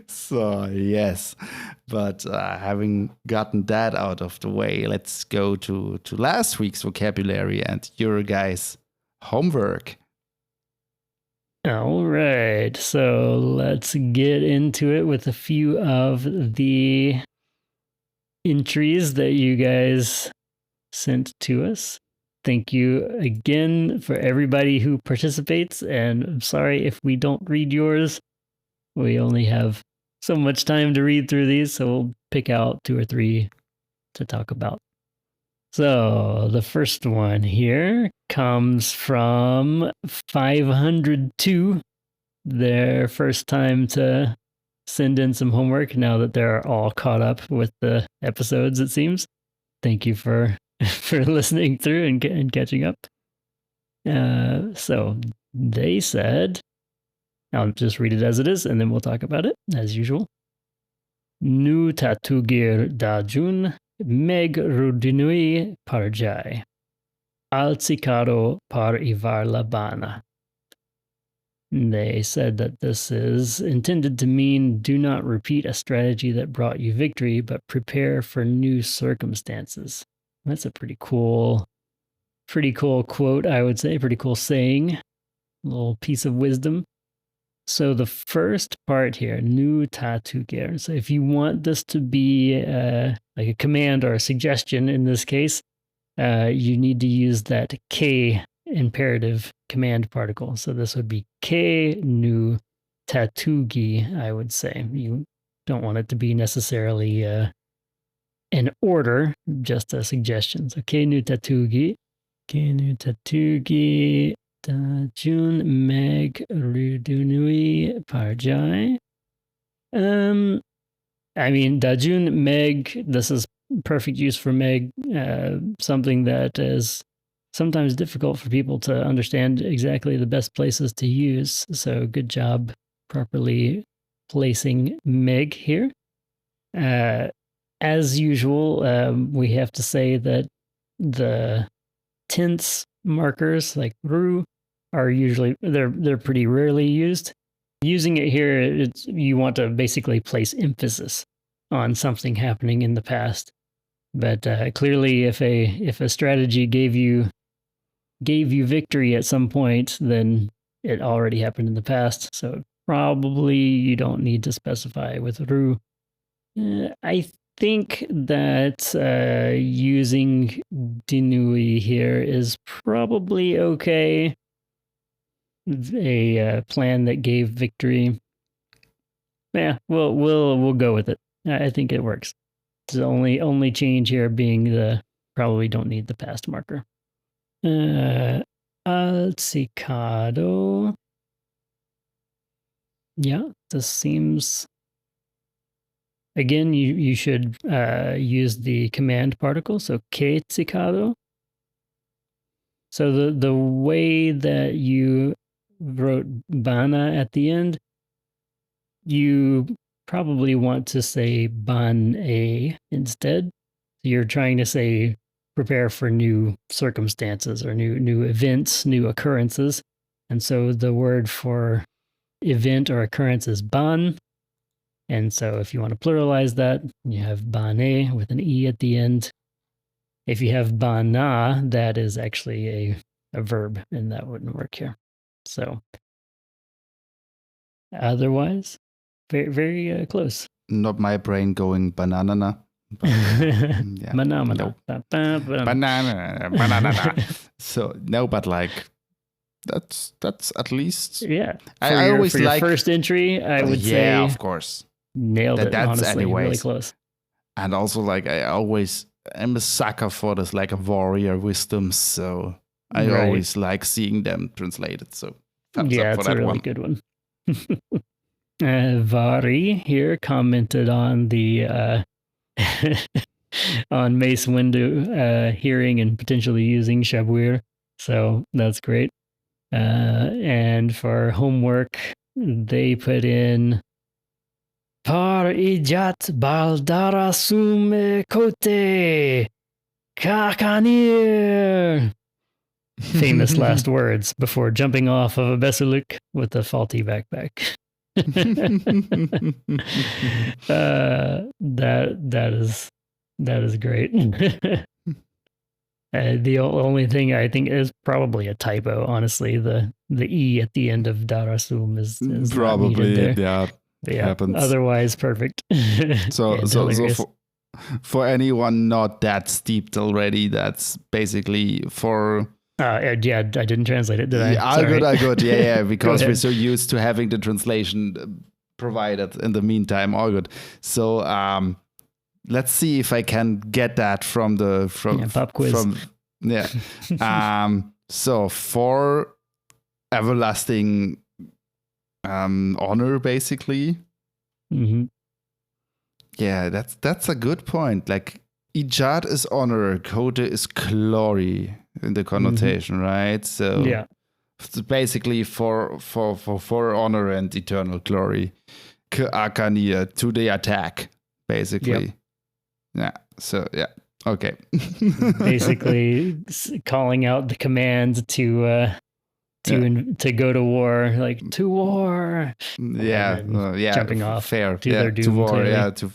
So, yes. But having gotten that out of the way, let's go to last week's vocabulary and your guys' homework. All right. So let's get into it with a few of the entries that you guys sent to us. Thank you again for everybody who participates. And I'm sorry if we don't read yours. We only have so much time to read through these, so we'll pick out 2 or 3 to talk about. So the first one here comes from 502, their first time to send in some homework now that they're all caught up with the episodes, it seems. Thank you for listening through and catching up. So they said, I'll just read it as it is, and then we'll talk about it, as usual. Nu tatugir dajun meg rudinui parjai. Alzicado par ivar labana. They said that this is intended to mean do not repeat a strategy that brought you victory, but prepare for new circumstances. That's a pretty cool quote, I would say. Pretty cool saying. A little piece of wisdom. So the first part here, nu tatugir. So if you want this to be like a command or a suggestion in this case, you need to use that K imperative command particle. So this would be K nu tatugi, I would say. You don't want it to be necessarily an order, just a suggestion. So K nu tatugi, Dajun meg rudunui parjai. I mean, Dajun meg, this is perfect use for meg, something that is sometimes difficult for people to understand exactly the best places to use. So good job properly placing meg here. As usual, we have to say that the tense markers like ru are usually, they're pretty rarely used. Using it here, you want to basically place emphasis on something happening in the past. But clearly, if a strategy gave you victory at some point, then it already happened in the past. So probably you don't need to specify with ru. I think that using dinui here is probably okay. A plan that gave victory. Yeah, we'll go with it. I think it works. The only change here being the probably don't need the past marker. Alzicado. Yeah, this seems. Again, you should use the command particle. So quetzicado. So the way that you wrote bana at the end, you probably want to say ban-a instead. You're trying to say prepare for new circumstances or new events, new occurrences. And so the word for event or occurrence is ban. And so if you want to pluralize that, you have ban-a with an e at the end. If you have ban-na, that is actually a verb, and that wouldn't work here. So otherwise, very, very close. Not my brain going banana. Yeah. Banana. Banana. So no, but like that's at least. Yeah. I always for your like first entry. I would say. Yeah, of course. Nailed it. That's honestly, anyways. really close. And also, like I'm a sucker for this, like a warrior wisdom. So I always like seeing them translated. So thumbs up for it's that a really one. good one. Vari here commented on the on Mace Windu hearing and potentially using Shabwir. So that's great. And for homework, they put in Par ijat baldara sume kote kakanir. Famous last words before jumping off of a Besuluk with a faulty backpack. That is great. The only thing I think is probably a typo. Honestly, the e at the end of Darasum is probably there. yeah. Yeah, happens. otherwise perfect. So For anyone not that steeped already, that's basically for... yeah, I didn't translate it, did I? All good. Yeah, because we're ahead. so used to having the translation provided in the meantime. All good. So let's see if I can get that from pop quiz. So for everlasting honor, basically. Mm-hmm. Yeah, that's a good point. Like Ijad is honor, Kode is glory in the connotation, right? So yeah, it's basically for honor and eternal glory. Akania to the attack, basically. Yeah. So yeah. Okay. basically calling out the command to go to war, like to war. Yeah. Jumping off. Fair. To their doom. To war. Clearly. Yeah. To.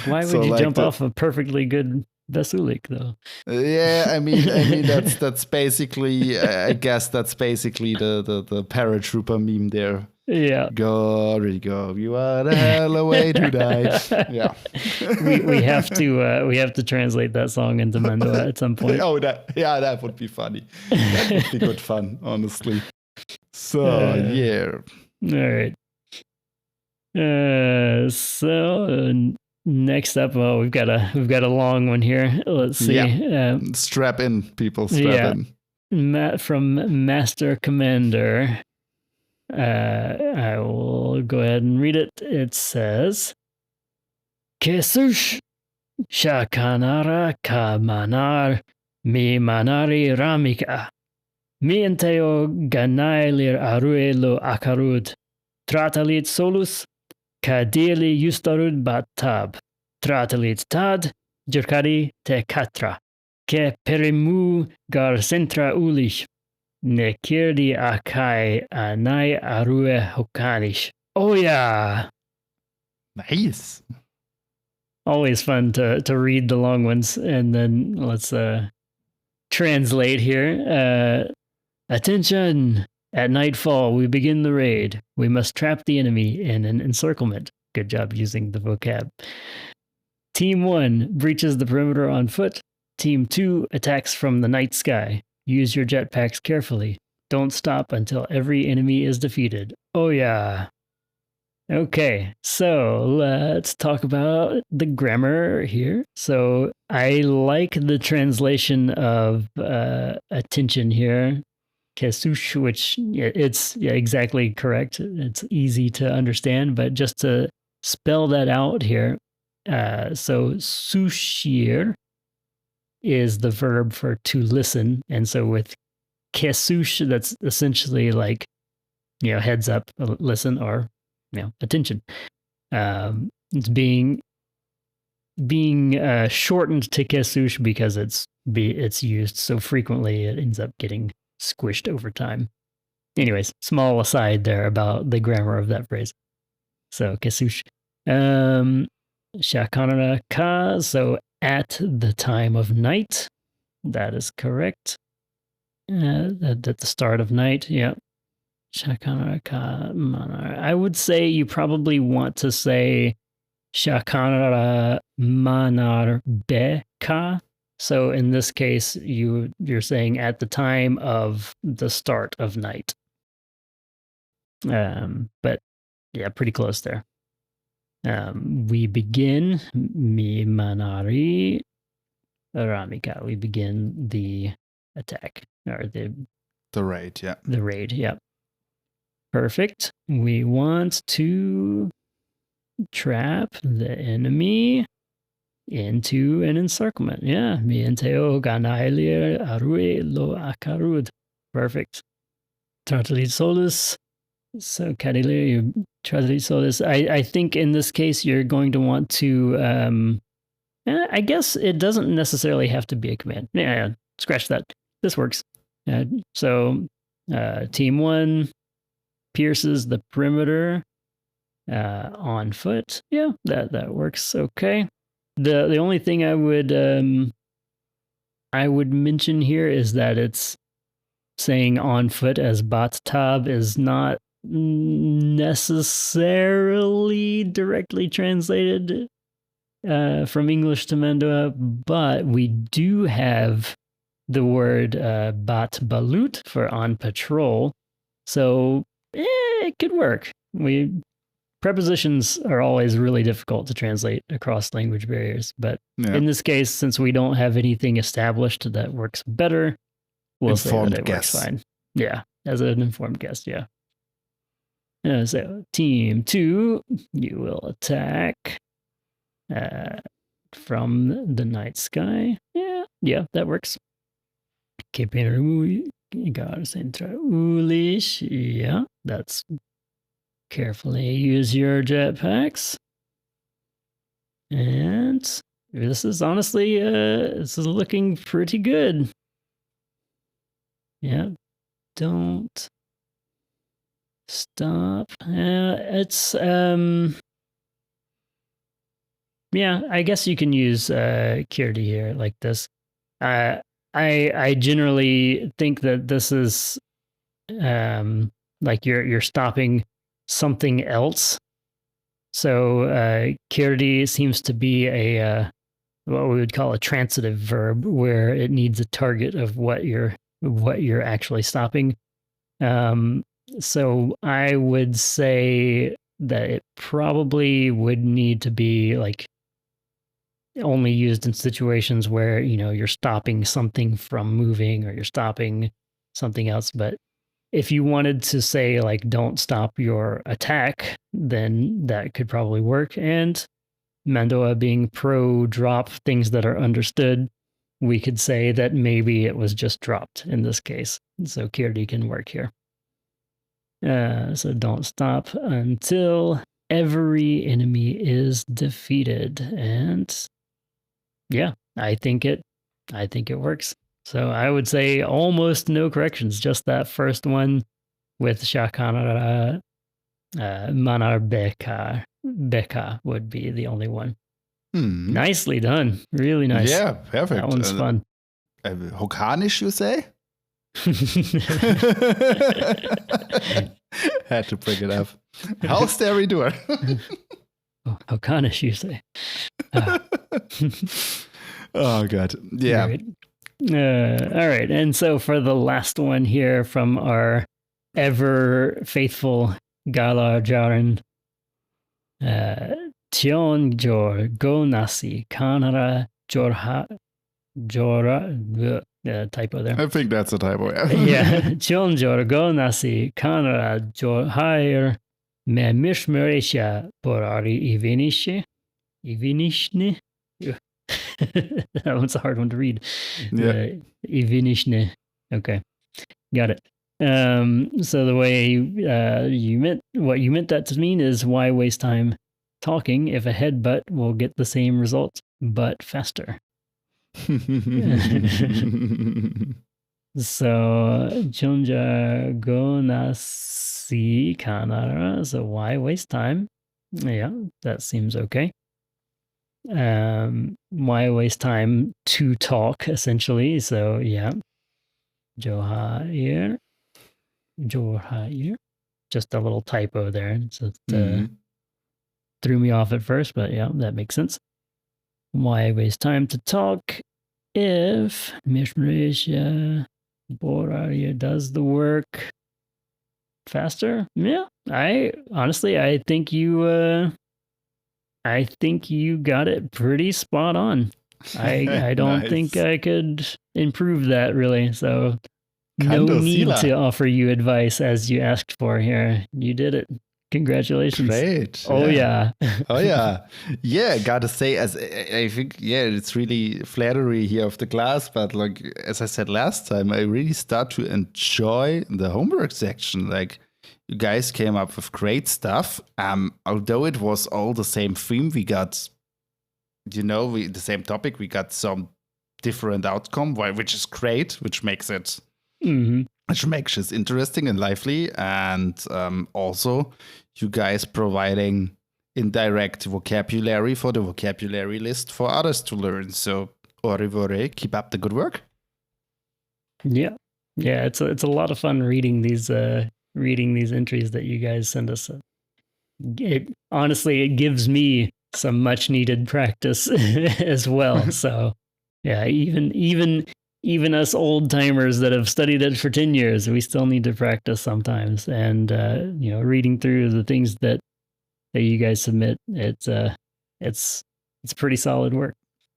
Why would you jump off a perfectly good Vesulik though? Yeah, I mean that's basically I guess that's basically the paratrooper meme there. Yeah. Go. You are the hell away to die. Yeah. we have to translate that song into Mando'a at some point. Oh, that would be funny. That would be good fun, honestly. So yeah. All right. Next up, we've got a long one here. Let's see. Yeah. Strap in, people. Strap in. Matt from Master Commander. I will go ahead and read it. It says, Kesush shakanara ka manar mi manari ramika mi enteo ganailir arue lo akarud tratalit solus kadili justarud batab tratalit tad jurkari te katra ke perimu gar centra ulish nekirdi akai anai arue hokanish. Oh yeah. Nice. Always fun to read the long ones. And then let's translate here. Attention! At nightfall, we begin the raid. We must trap the enemy in an encirclement. Good job using the vocab. Team 1 breaches the perimeter on foot. Team 2 attacks from the night sky. Use your jetpacks carefully. Don't stop until every enemy is defeated. Oh yeah. Okay, so let's talk about the grammar here. So I like the translation of attention here. Kesush, which it's exactly correct. It's easy to understand, but just to spell that out here. So sushir is the verb for to listen. And so with kesush, that's essentially like, heads up, listen, or, attention. It's being shortened to kesush because it's used so frequently, it ends up getting squished over time. Anyways, small aside there about the grammar of that phrase. So kesush. Shakanara ka, so at the time of night. That is correct. At the start of night, yeah. Shakanara ka manar. I would say you probably want to say Shakanara manar be ka. So in this case, you're saying at the time of the start of night. But yeah, pretty close there. We begin mi manari ramika. We begin the attack or the raid. Yeah. The raid. Yeah. Perfect. We want to trap the enemy into an encirclement. Yeah. Mienteo ganailir arue lo akarud. Perfect. Tratalit solus. So Cadillac, you try to so this. I think in this case you're going to want to I guess it doesn't necessarily have to be a command. Yeah, scratch that. This works. So team 1 pierces the perimeter on foot. Yeah, that works okay. The only thing I would mention here is that it's saying on foot as bat tab is not necessarily directly translated from English to Mando'a, but we do have the word bat balut for on patrol. So it could work. Prepositions are always really difficult to translate across language barriers, but in this case, since we don't have anything established that works better, we'll say that it works fine. Yeah, as an informed guess, yeah. So, Team 2, you will attack from the night sky. Yeah, that works. Yeah, that's carefully use your jetpacks. And this is honestly, this is looking pretty good. Yeah, don't stop. It's, yeah, I guess you can use Kirti here like this. I generally think that this is like you're stopping something else. So Kirti seems to be a what we would call a transitive verb, where it needs a target of what you're actually stopping. So I would say that it probably would need to be like only used in situations where, you know, you're stopping something from moving or you're stopping something else. But if you wanted to say like, don't stop your attack, then that could probably work. And Mando'a being pro drop things that are understood, we could say that maybe it was just dropped in this case. So Kirti can work here. So don't stop until every enemy is defeated. And yeah, I think it works. So I would say almost no corrections, just that first one with Shakanara Manar Beka would be the only one. Nicely done. Really nice. Yeah, perfect. That one's fun. Hokanisch, you say? Had to bring it up. How's the redoer? Hokanisch, you say? Oh, God. Yeah. All right. And so for the last one here from our ever faithful Galar Jaren, Tion Jor Go Nasi Kanara Jorha Jora typo there. I think that's a typo, yeah. Yeah. Tion Jor Go Nasi Kanara Jorhair Me Mishmerisha Borari Ivinishne. That one's a hard one to read. Yeah. Ivinishne. Okay. Got it. So the way what you meant that to mean is why waste time talking if a headbutt will get the same result but faster. So Chunja go nasi kanara. So why waste time? Yeah, that seems okay. Why waste time to talk essentially? So yeah, Johair. Just a little typo there. So it threw me off at first, but yeah, that makes sense. Why waste time to talk if Mishmarisha Boraria does the work faster? Yeah, I think you got it pretty spot on. I don't think I could improve that really. So no need to offer you advice as you asked for here. You did it. Congratulations. Great. Oh yeah. Oh yeah. Yeah, gotta say, as I think, yeah, it's really flattery here of the class, but like as I said last time, I really start to enjoy the homework section. Like you guys came up with great stuff. Although it was all the same theme, we got, the same topic, we got some different outcome, which is great, which makes it which makes it interesting and lively. And also you guys providing indirect vocabulary for the vocabulary list for others to learn. So orivore, keep up the good work. Yeah. Yeah, it's a lot of fun reading these reading these entries that you guys send us. Honestly, it gives me some much needed practice as well. So yeah, even us old timers that have studied it for 10 years, we still need to practice sometimes. And reading through the things that you guys submit, it's pretty solid work.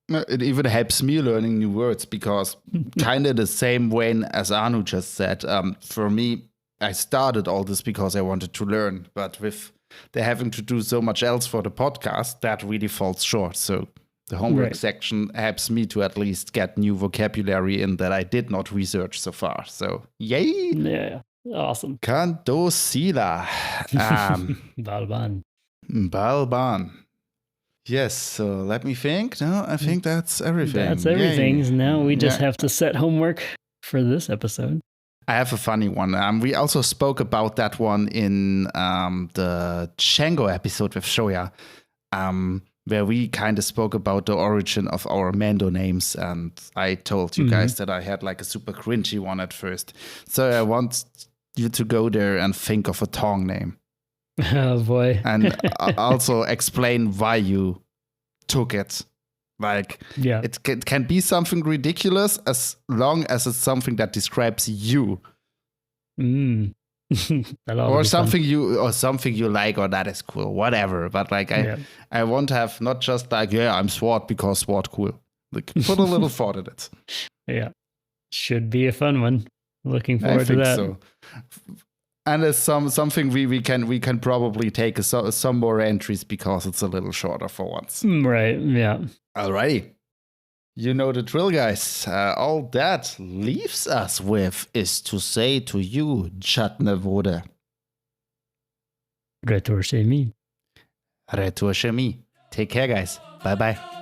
It even helps me learning new words because kind of the same way as Anu just said. For me, I started all this because I wanted to learn, but with they're having to do so much else for the podcast, that really falls short. So the homework section helps me to at least get new vocabulary in that I did not research so far. So yay! Yeah, awesome. Kandosii. Balban. Balban. Yes, so let me think. No, I think that's everything. That's everything. Yay. Now we just have to set homework for this episode. I have a funny one. We also spoke about that one in the Django episode with Shoya, where we kind of spoke about the origin of our Mando names. And I told you guys that I had like a super cringy one at first. So I want you to go there and think of a Taung Name. Oh boy. And also explain why you took it. Like, it can be something ridiculous as long as it's something that describes you. or something you like, or that is cool, whatever. But like, I want to have not just like, I'm SWAT because SWAT cool. Like, put a little thought in it. Yeah. Should be a fun one. Looking forward to that. So. And it's something we can probably take some more entries because it's a little shorter for once. Right, yeah. Alrighty. You know the drill, guys. All that leaves us with is to say to you, Chatne Vode. Retur chez mi. Retur chez mi. Take care, guys. Bye-bye.